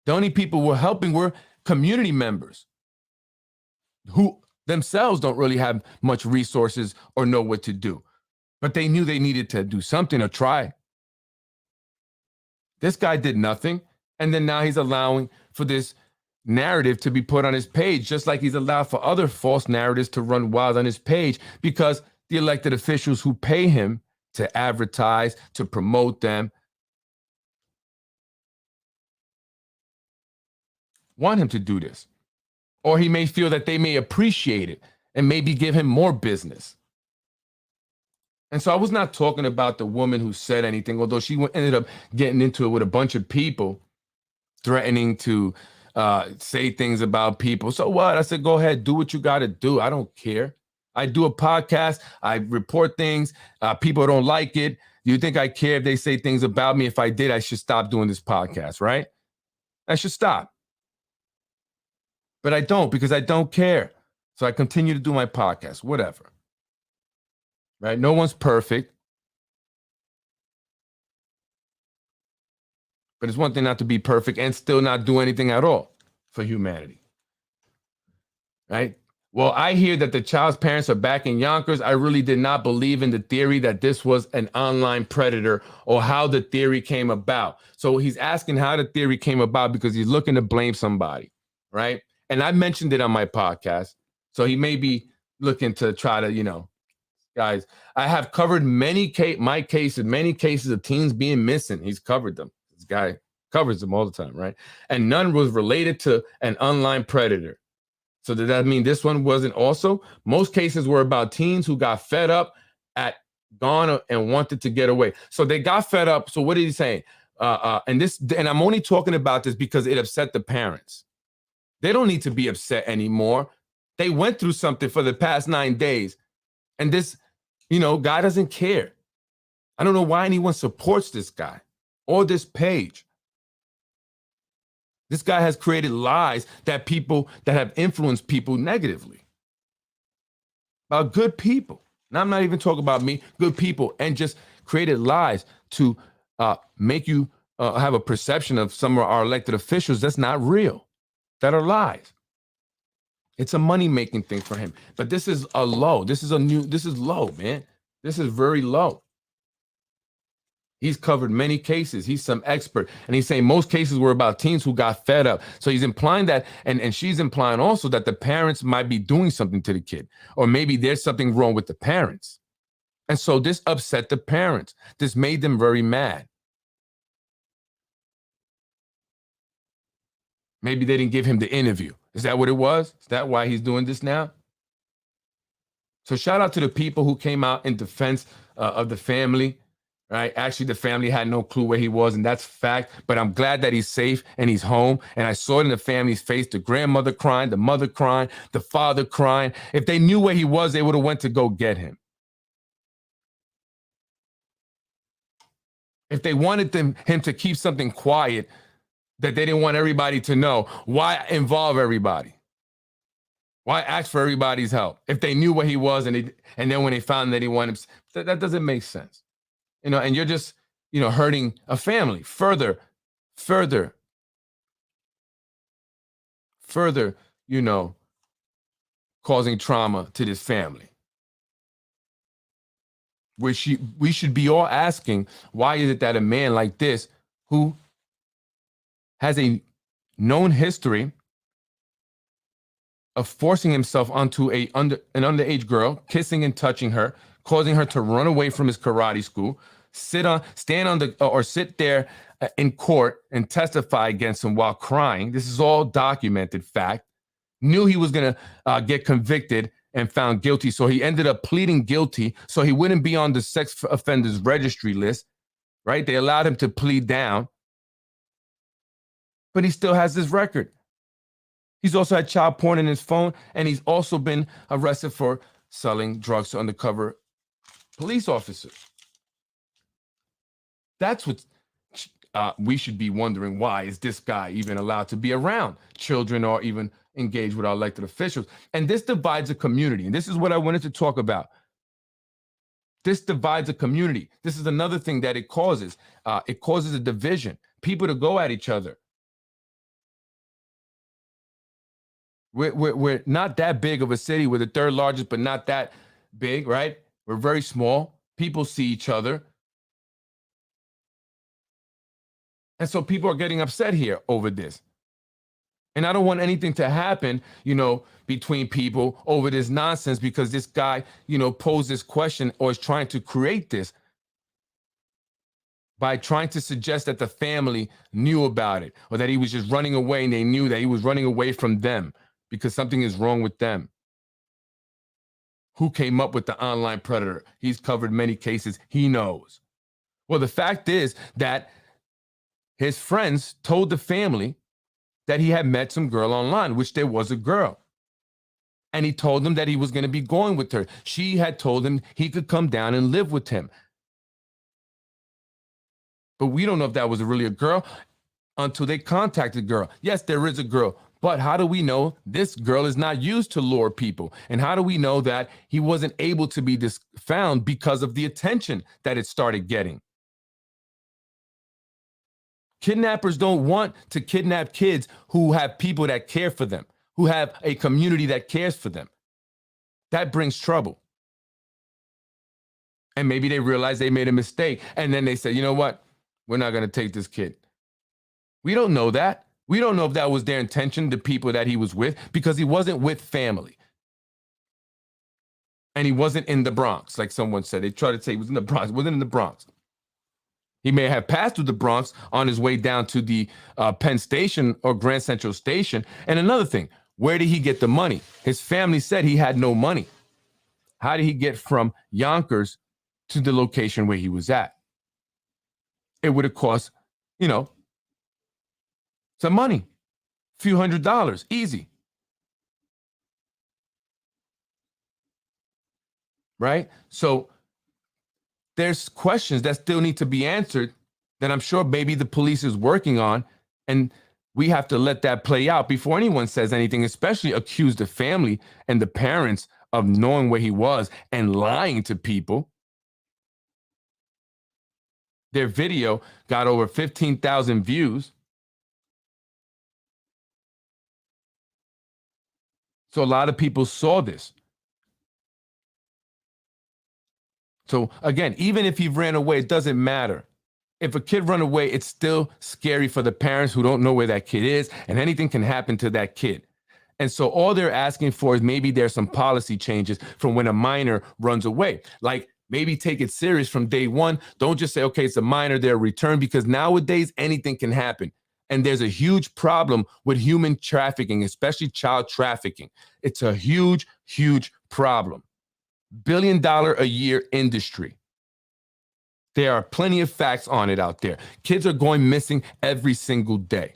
The only people who were helping were community members who themselves don't really have much resources or know what to do. But they knew they needed to do something or try. This guy did nothing. And then now he's allowing for this narrative to be put on his page, just like he's allowed for other false narratives to run wild on his page, because the elected officials who pay him to advertise, to promote them, want him to do this. Or he may feel that they may appreciate it and maybe give him more business. And so I was not talking about the woman who said anything, although she ended up getting into it with a bunch of people, threatening to say things about people. So what? I said, go ahead, do what you got to do. I don't care. I do a podcast. I report things. People don't like it. Do you think I care if they say things about me? If I did, I should stop doing this podcast, right? I should stop. But I don't, because I don't care. So I continue to do my podcast, whatever. Right? No one's perfect. But it's one thing not to be perfect and still not do anything at all for humanity. Right? Well, I hear that the child's parents are back in Yonkers. I really did not believe in the theory that this was an online predator, or how the theory came about. So he's asking how the theory came about because he's looking to blame somebody, right? And I mentioned it on my podcast. So he may be looking to try to, guys, I have covered many cases of teens being missing. He's covered them. This guy covers them all the time, right? And none was related to an online predator. So does that mean this one wasn't also? Most cases were about teens who got fed up at gone and wanted to get away. So they got fed up. So what is he saying? And I'm only talking about this because it upset the parents. They don't need to be upset anymore. They went through something for the past 9 days. And this, guy doesn't care. I don't know why anyone supports this guy or this page. This guy has created lies that have influenced people negatively. About good people. Now, I'm not even talking about me, good people, and just created lies to make you have a perception of some of our elected officials that's not real, that are lies. It's a money-making thing for him. But this is a low. This is low, man. This is very low. He's covered many cases. He's some expert. And he's saying most cases were about teens who got fed up. So he's implying that, and she's implying also that the parents might be doing something to the kid, or maybe there's something wrong with the parents. And so this upset the parents. This made them very mad. Maybe they didn't give him the interview. Is that what it was? Is that why he's doing this now? So shout out to the people who came out in defense of the family. Right? Actually, the family had no clue where he was, and that's fact. But I'm glad that he's safe and he's home. And I saw it in the family's face, the grandmother crying, the mother crying, the father crying. If they knew where he was, they would have went to go get him. If they wanted him to keep something quiet that they didn't want everybody to know, why involve everybody? Why ask for everybody's help? If they knew where he was and then when they found that he wanted him, that doesn't make sense. And you're just, hurting a family further, causing trauma to this family. We should be all asking, why is it that a man like this, who has a known history of forcing himself onto an underage girl, kissing and touching her, causing her to run away from his karate school, sit there in court and testify against him while crying. This is all documented fact. Knew he was going to get convicted and found guilty. So he ended up pleading guilty so he wouldn't be on the sex offenders registry list, right? They allowed him to plead down, but he still has this record. He's also had child porn in his phone, and he's also been arrested for selling drugs to undercover police officers. That's what we should be wondering. Why is this guy even allowed to be around children or even engage with our elected officials? And this divides a community. And this is what I wanted to talk about. This divides a community. This is another thing that it causes. It causes a division, people to go at each other. We're not that big of a city. We're the third largest, but not that big, right? We're very small. People see each other. And so people are getting upset here over this. And I don't want anything to happen, between people over this nonsense because this guy, posed this question or is trying to create this by trying to suggest that the family knew about it or that he was just running away and they knew that he was running away from them because something is wrong with them. Who came up with the online predator? He's covered many cases. He knows. Well, the fact is that his friends told the family that he had met some girl online, which there was a girl. And he told them that he was going to be going with her. She had told him he could come down and live with him. But we don't know if that was really a girl until they contacted the girl. Yes, there is a girl. But how do we know this girl is not used to lure people? And how do we know that he wasn't able to be found because of the attention that it started getting? Kidnappers don't want to kidnap kids who have people that care for them, who have a community that cares for them. That brings trouble. And maybe they realize they made a mistake. And then they say, you know what? We're not going to take this kid. We don't know that. We don't know if that was their intention, the people that he was with, because he wasn't with family. And he wasn't in the Bronx, like someone said. They tried to say he was in the Bronx. He wasn't in the Bronx. He may have passed through the Bronx on his way down to the Penn Station or Grand Central Station. And another thing, where did he get the money? His family said he had no money. How did he get from Yonkers to the location where he was at. It would have cost, some money, a few $100s, easy. Right? So there's questions that still need to be answered that I'm sure maybe the police is working on, and we have to let that play out before anyone says anything, especially accuse the family and the parents of knowing where he was and lying to people. Their video got over 15,000 views. So a lot of people saw this. So again, even if he ran away, it doesn't matter. If a kid run away, it's still scary for the parents who don't know where that kid is, and anything can happen to that kid. And so all they're asking for is maybe there's some policy changes from when a minor runs away. Like maybe take it serious from day one. Don't just say, okay, it's a minor, they're returned, because nowadays anything can happen. And there's a huge problem with human trafficking, especially child trafficking. It's a huge, huge problem. $1 billion a year industry. There are plenty of facts on it out there. Kids are going missing every single day.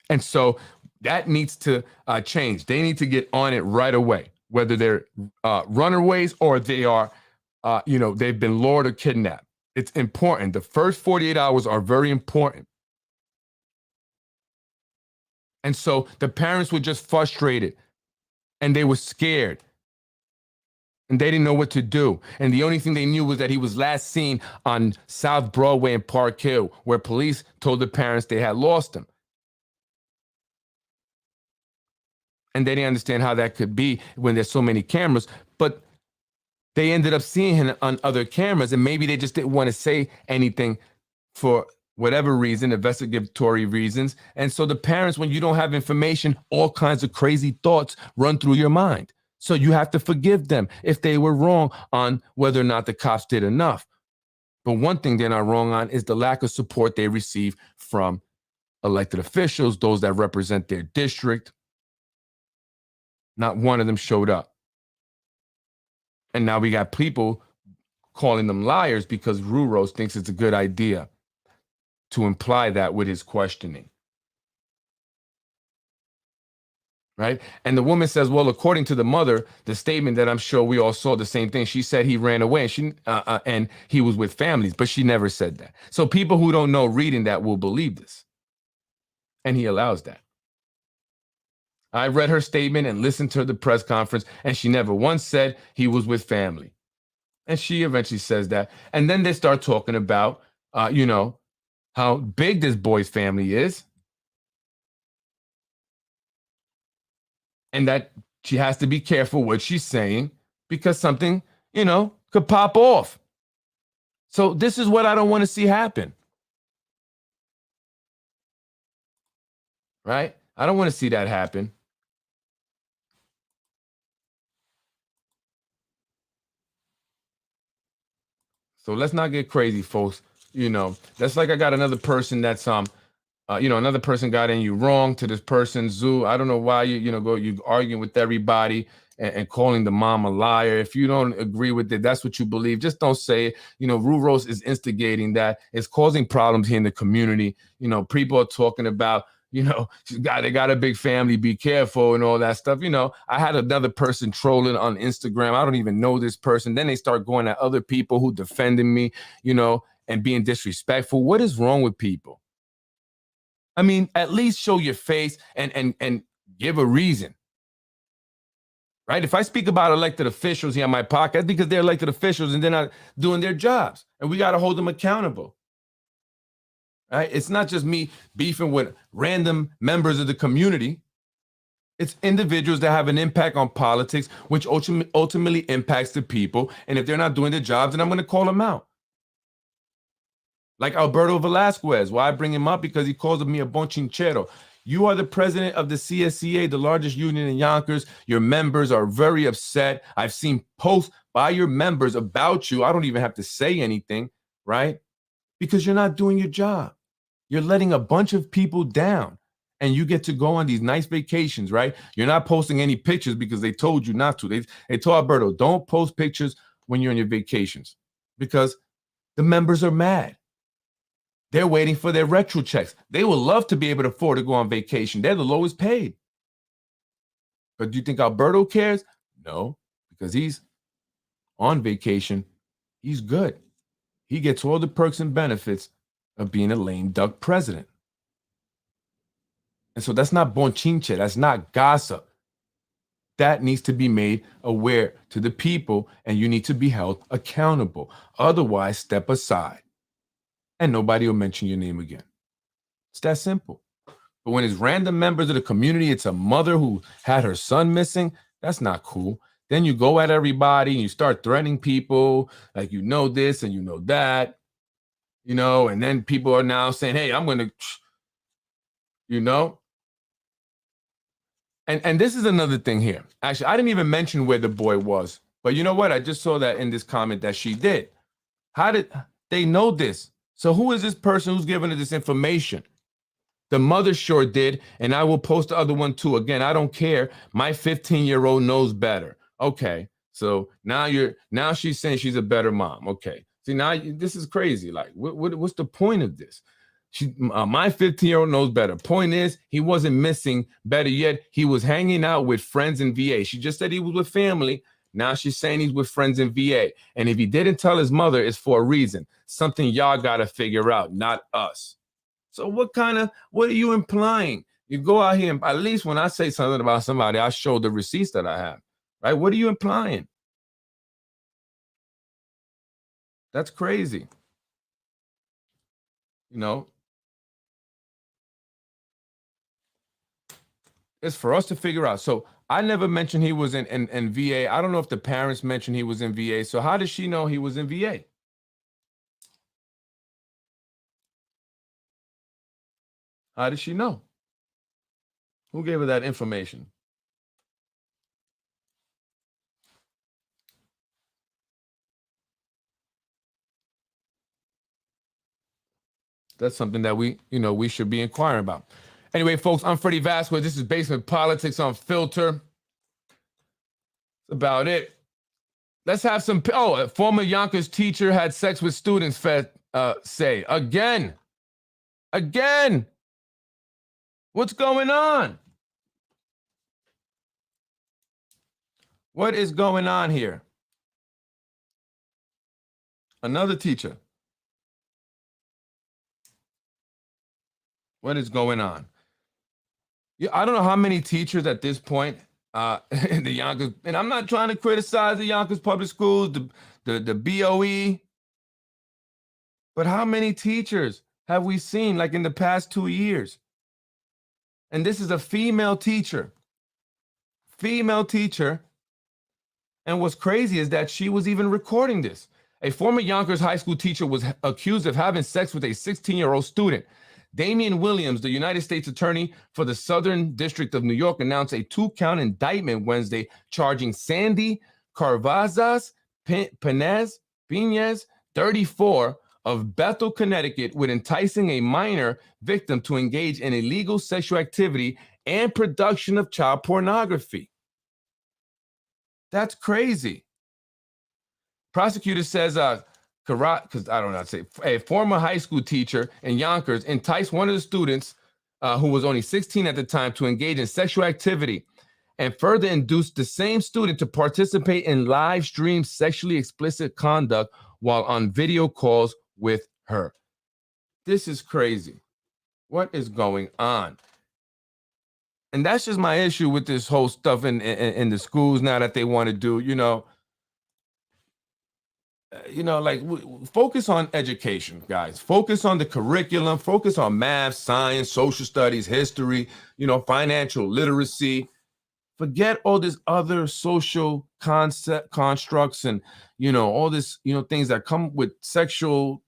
And so that needs to change. They need to get on it right away, whether they're runaways or they are, they've been lured or kidnapped. It's important. The first 48 hours are very important. And so the parents were just frustrated and they were scared. And they didn't know what to do. And the only thing they knew was that he was last seen on South Broadway and Park Hill, where police told the parents they had lost him. And they didn't understand how that could be when there's so many cameras. But they ended up seeing him on other cameras, and maybe they just didn't want to say anything for whatever reason, investigatory reasons. And so the parents, when you don't have information, all kinds of crazy thoughts run through your mind. So you have to forgive them if they were wrong on whether or not the cops did enough. But one thing they're not wrong on is the lack of support they receive from elected officials, those that represent their district. Not one of them showed up. And now we got people calling them liars because Ruros thinks it's a good idea to imply that with his questioning. Right? And the woman says, well, according to the mother, the statement that I'm sure we all saw the same thing. She said he ran away and he was with families, but she never said that. So people who don't know reading that will believe this. And he allows that. I read her statement and listened to the press conference, and she never once said he was with family. And she eventually says that. And then they start talking about, how big this boy's family is. And that she has to be careful what she's saying because something, could pop off. So this is what I don't want to see happen. Right? I don't want to see that happen. So let's not get crazy, folks. That's like I got another person that's another person got in you wrong to this person, Zoo. I don't know why you arguing with everybody and calling the mom a liar. If you don't agree with it, that's what you believe. Just don't say it. Ruros is instigating that. It's causing problems here in the community. People are talking about, they got a big family, be careful and all that stuff. I had another person trolling on Instagram. I don't even know this person. Then they start going at other people who defending me, and being disrespectful. What is wrong with people? I mean, at least show your face and give a reason. Right? If I speak about elected officials here on my podcast, because they're elected officials and they're not doing their jobs, and we got to hold them accountable. Right? It's not just me beefing with random members of the community. It's individuals that have an impact on politics, which ultimately impacts the people. And if they're not doing their jobs, then I'm going to call them out. Like Alberto Velasquez. Why I bring him up? Because he calls me a bonchinchero. You are the president of the CSCA, the largest union in Yonkers. Your members are very upset. I've seen posts by your members about you. I don't even have to say anything, right? Because you're not doing your job. You're letting a bunch of people down. And you get to go on these nice vacations, right? You're not posting any pictures because they told you not to. They told Alberto, don't post pictures when you're on your vacations? Because the members are mad. They're waiting for their retro checks. They would love to be able to afford to go on vacation. They're the lowest paid. But do you think Alberto cares? No, because he's on vacation. He's good. He gets all the perks and benefits of being a lame duck president. And so that's not bonchinche. That's not gossip. That needs to be made aware to the people, and you need to be held accountable. Otherwise, step aside, and nobody will mention your name again. It's that simple. But when it's random members of the community, it's a mother who had her son missing, that's not cool. Then you go at everybody and you start threatening people, like you know this and you know that, you know, and then people are now saying, hey, I'm going to, you know. And this is another thing here. Actually, I didn't even mention where the boy was. But you know what? I just saw that in this comment that she did. How did they know this? So who is this person who's giving her this information? The mother sure did. And I will post the other one too. Again, I don't care. My 15-year-old knows better. Okay. So now she's saying she's a better mom. Okay. See, now this is crazy. Like, what's the point of this? My 15-year-old knows better. Point is, he wasn't missing. Better yet, he was hanging out with friends in VA. She just said he was with family. Now she's saying he's with friends in VA. And if he didn't tell his mother, it's for a reason. Something y'all got to figure out, not us. So what are you implying? You go out here and at least when I say something about somebody, I show the receipts that I have, right? What are you implying? That's crazy. You know, it's for us to figure out. So I never mentioned he was in VA. I don't know if the parents mentioned he was in VA. So how does she know he was in VA? How does she know? Who gave her that information? That's something that we should be inquiring about. Anyway, folks, I'm Freddie Vasquez. This is Basement Politics Unfiltered. That's about it. Let's have some. Oh, a former Yonkers teacher had sex with students. Say again. What's going on? What is going on here? Another teacher. What is going on? Yeah, I don't know how many teachers at this point in the Yonkers, and I'm not trying to criticize the Yonkers Public Schools, the BOE, but how many teachers have we seen like in the past 2 years? And this is a female teacher. And what's crazy is that she was even recording this. A former Yonkers high school teacher was accused of having sex with a 16-year-old student. Damian Williams, the United States Attorney for the Southern District of New York, announced a 2-count indictment Wednesday charging Sandy Carvazas Pinez, 34, of Bethel, Connecticut, with enticing a minor victim to engage in illegal sexual activity and production of child pornography. That's crazy. Prosecutor says, because I don't know how to say, a former high school teacher in Yonkers enticed one of the students, who was only 16 at the time, to engage in sexual activity and further induced the same student to participate in live stream sexually explicit conduct while on video calls with her. This is crazy. What is going on? And that's just my issue with this whole stuff in the schools now that they want to do, like focus on education, guys. Focus on the curriculum, focus on math, science, social studies, history, financial literacy. Forget all this other social constructs and, all this, things that come with sexual,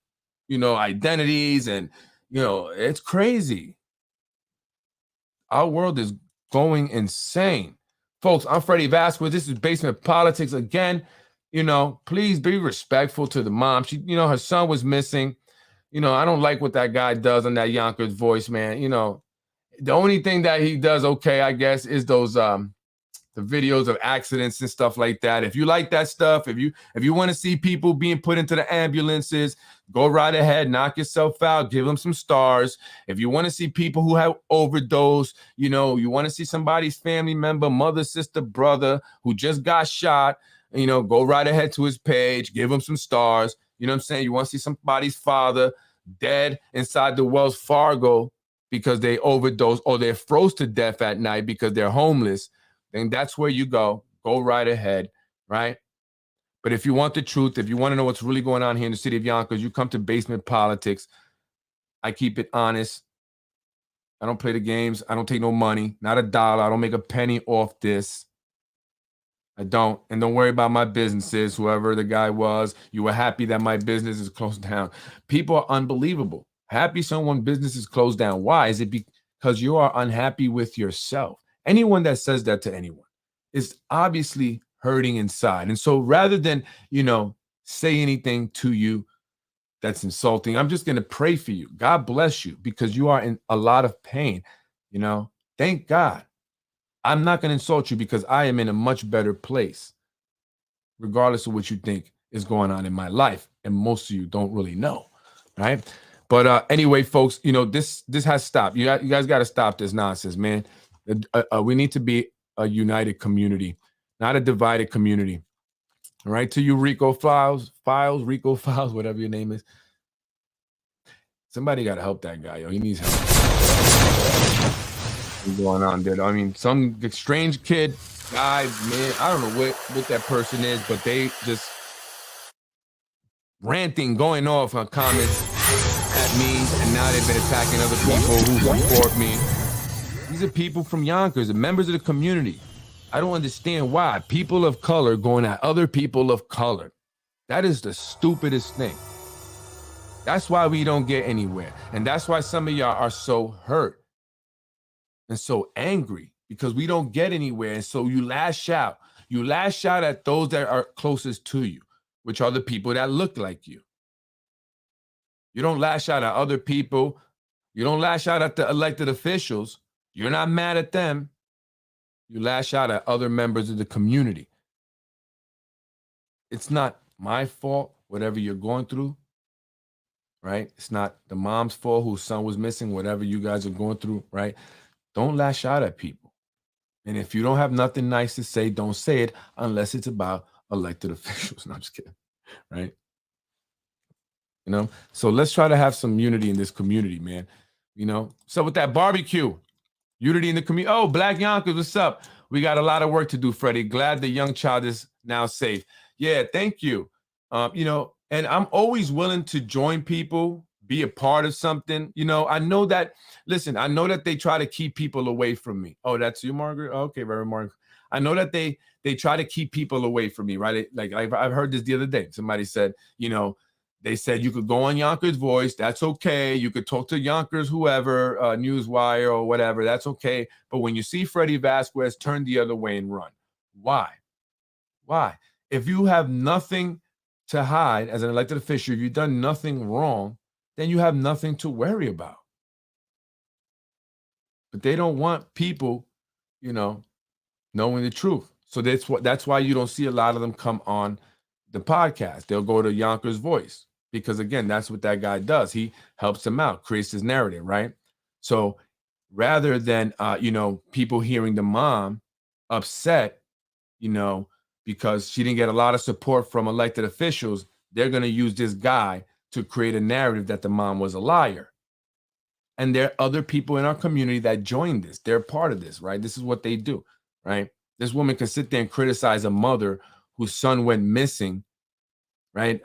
identities. And, it's crazy. Our world is going insane. Folks, I'm Freddie Vasquez. This is Basement Politics. Again, please be respectful to the mom. She, her son was missing. I don't like what that guy does on that Yonkers Voice, man. The only thing that he does okay, I guess, is those the videos of accidents and stuff like that. If you like that stuff, if you want to see people being put into the ambulances, go right ahead, knock yourself out, give them some stars. If you want to see people who have overdose, you want to see somebody's family member, mother, sister, brother who just got shot, go right ahead to his page, give him some stars. You know what I'm saying? You want to see somebody's father dead inside the Wells Fargo because they overdosed, or they're froze to death at night because they're homeless, then that's where you go. Go right ahead, right? But if you want the truth, if you want to know what's really going on here in the city of Yonkers, you come to Basement Politics. I keep it honest. I don't play the games. I don't take no money, not a dollar. I don't make a penny off this. I don't. And don't worry about my businesses, whoever the guy was. You were happy that my business is closed down. People are unbelievable. Happy someone's business is closed down. Why? Is it because you are unhappy with yourself? Anyone that says that to anyone is obviously hurting inside. And so rather than, say anything to you that's insulting, I'm just going to pray for you. God bless you, because you are in a lot of pain. Thank God. I'm not going to insult you because I am in a much better place, regardless of what you think is going on in my life. And most of you don't really know, right? But anyway, folks, this has stopped. You guys got to stop this nonsense, man. We need to be a united community, not a divided community. All right, to you, Rico Files, whatever your name is. Somebody got to help that guy, yo. He needs help. What's going on, dude? I mean, some strange kid, guy, man. I don't know what that person is, but they just ranting, going off on comments at me, and now they've been attacking other people who support me. These are people from Yonkers, members of the community. I don't understand why people of color going at other people of color. That is the stupidest thing. That's why we don't get anywhere. And that's why some of y'all are so hurt and so angry, because we don't get anywhere. And so you lash out. You lash out at those that are closest to you, which are the people that look like you. You don't lash out at other people. You don't lash out at the elected officials. You're not mad at them. You lash out at other members of the community. It's not my fault, whatever you're going through, right? It's not the mom's fault whose son was missing, whatever you guys are going through, right? Don't lash out at people. And if you don't have nothing nice to say, don't say it unless it's about elected officials. No, I'm just kidding, right? So let's try to have some unity in this community, man. So with that barbecue, unity in the community. Oh, Black Yonkers, what's up? We got a lot of work to do, Freddie. Glad the young child is now safe. Yeah, thank you. And I'm always willing to join people, be a part of something. I know that, listen, I know that they try to keep people away from me. Oh, that's you, Margaret? Oh, okay, Reverend Margaret. I know that they try to keep people away from me, right? Like I've heard this the other day. Somebody said, they said you could go on Yonkers Voice. That's okay. You could talk to Yonkers, whoever, Newswire or whatever. That's okay. But when you see Freddie Vasquez, turn the other way and run. Why? Why? If you have nothing to hide as an elected official, if you've done nothing wrong, then you have nothing to worry about. But they don't want people, knowing the truth. So that's why you don't see a lot of them come on the podcast. They'll go to Yonkers Voice because, again, that's what that guy does. He helps them out, creates his narrative, right? So rather than, people hearing the mom upset, because she didn't get a lot of support from elected officials, they're going to use this guy to create a narrative that the mom was a liar. And there are other people in our community that joined this. They're part of this, right? This is what they do, right? This woman can sit there and criticize a mother whose son went missing, right?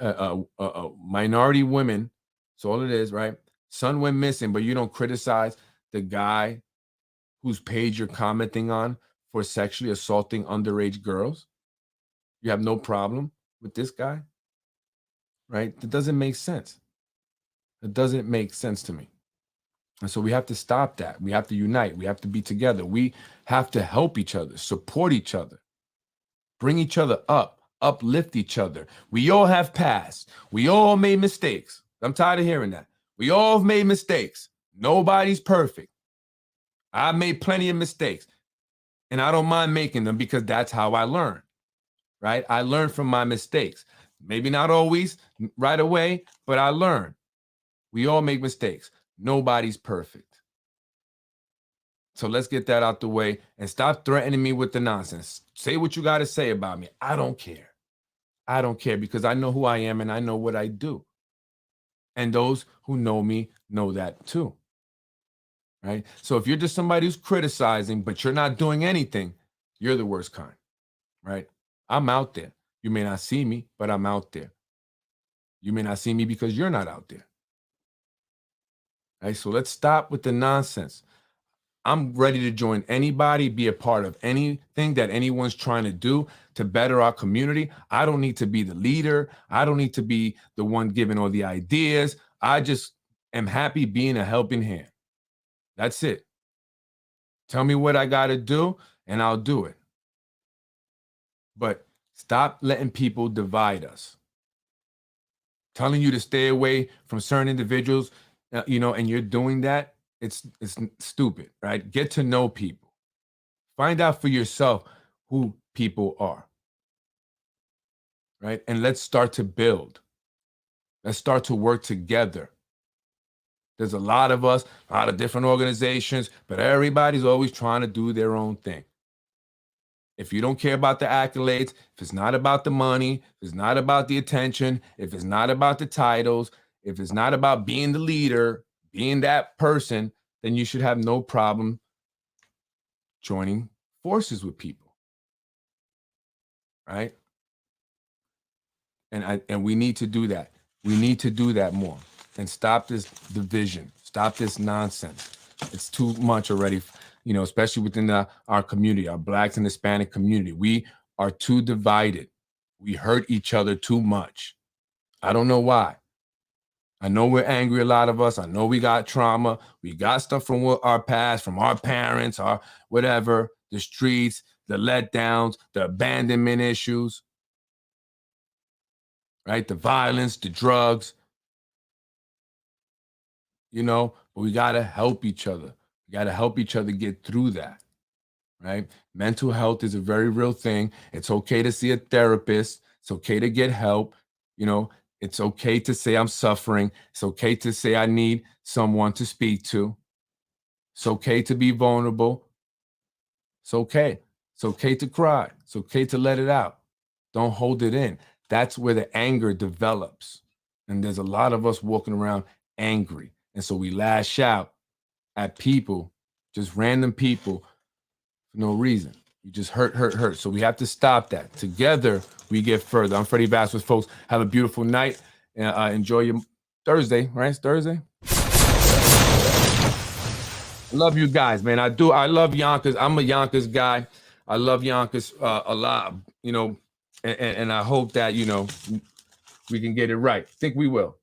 Minority women, that's all it is, right? Son went missing, but you don't criticize the guy whose page you're commenting on for sexually assaulting underage girls. You have no problem with this guy, right? That doesn't make sense. It doesn't make sense to me. And so we have to stop that. We have to unite. We have to be together. We have to help each other, support each other, bring each other up, uplift each other. We all have past. We all made mistakes. I'm tired of hearing that. We all have made mistakes. Nobody's perfect. I made plenty of mistakes. And I don't mind making them because that's how I learn, right? I learn from my mistakes. Maybe not always right away, but I learn. We all make mistakes. Nobody's perfect. So let's get that out the way and stop threatening me with the nonsense. Say what you got to say about me. I don't care. I don't care because I know who I am and I know what I do. And those who know me know that too. Right? So if you're just somebody who's criticizing, but you're not doing anything, you're the worst kind. Right? I'm out there. You may not see me, but I'm out there. You may not see me because you're not out there. Right? So let's stop with the nonsense. I'm ready to join anybody, be a part of anything that anyone's trying to do to better our community. I don't need to be the leader. I don't need to be the one giving all the ideas. I just am happy being a helping hand. That's it. Tell me what I got to do and I'll do it. But stop letting people divide us. Telling you to stay away from certain individuals, and you're doing that. It's stupid, right? Get to know people. Find out for yourself who people are, right? And let's start to build. Let's start to work together. There's a lot of us, a lot of different organizations, but everybody's always trying to do their own thing. If you don't care about the accolades, if it's not about the money, if it's not about the attention, if it's not about the titles, if it's not about being the leader, being that person, then you should have no problem joining forces with people, right? And we need to do that. We need to do that more and stop this division, stop this nonsense. It's too much already, especially within our community, our Blacks and Hispanic community. We are too divided. We hurt each other too much. I don't know why. I know we're angry, a lot of us. I know we got trauma. We got stuff from our past, from our parents, our whatever, the streets, the letdowns, the abandonment issues, right? The violence, the drugs, but we got to help each other. We got to help each other get through that, right? Mental health is a very real thing. It's okay to see a therapist. It's okay to get help, It's okay to say I'm suffering. It's okay to say I need someone to speak to. It's okay to be vulnerable. It's okay. It's okay to cry. It's okay to let it out. Don't hold it in. That's where the anger develops. And there's a lot of us walking around angry. And so we lash out at people, just random people, for no reason. We just hurt. So we have to stop that. Together, we get further. I'm Freddie Vasquez, folks. Have a beautiful night. Enjoy your Thursday, right? It's Thursday. I love you guys, man. I do. I love Yonkers. I'm a Yonkers guy. I love Yonkers a lot, and I hope that, we can get it right. Think we will.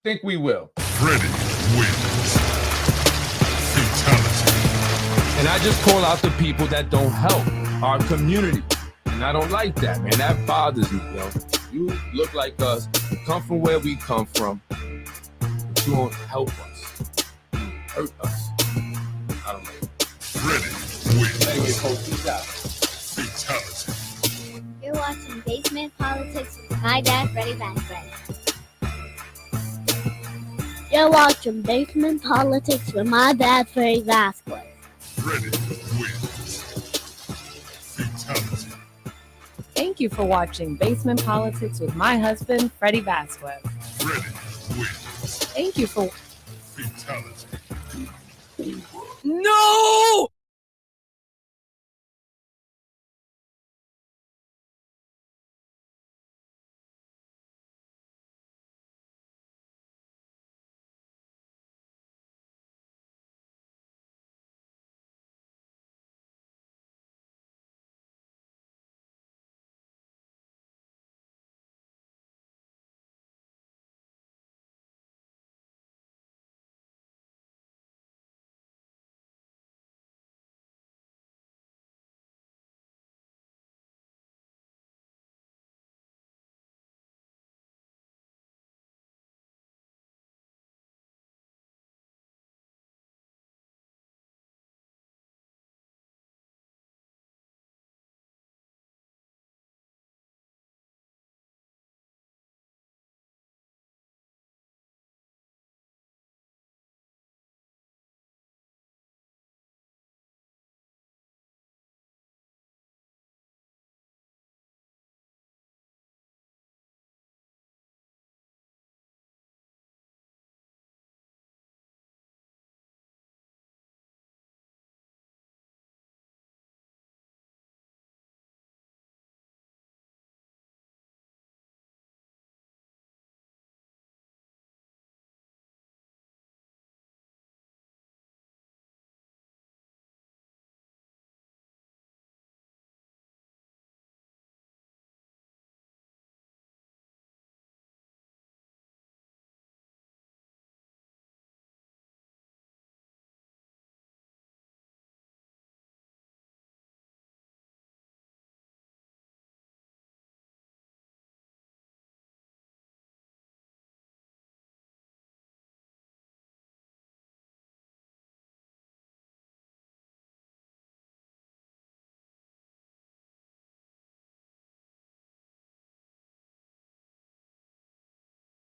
Freddie wins. Fatality. And I just call out the people that don't help our community. And I don't like that, man. That bothers me, You look like us. You come from where we come from. But you won't help us. You hurt us. I don't know. Freddie wins. Fatality. You're watching Basement Politics with my dad, Freddie Vasquez. You're watching Basement Politics with my dad, Freddie Vasquez. Freddie wins. Fatality. Thank you for watching Basement Politics with my husband, Freddie Vasquez. Freddie wins. Thank you for... Fatality. No!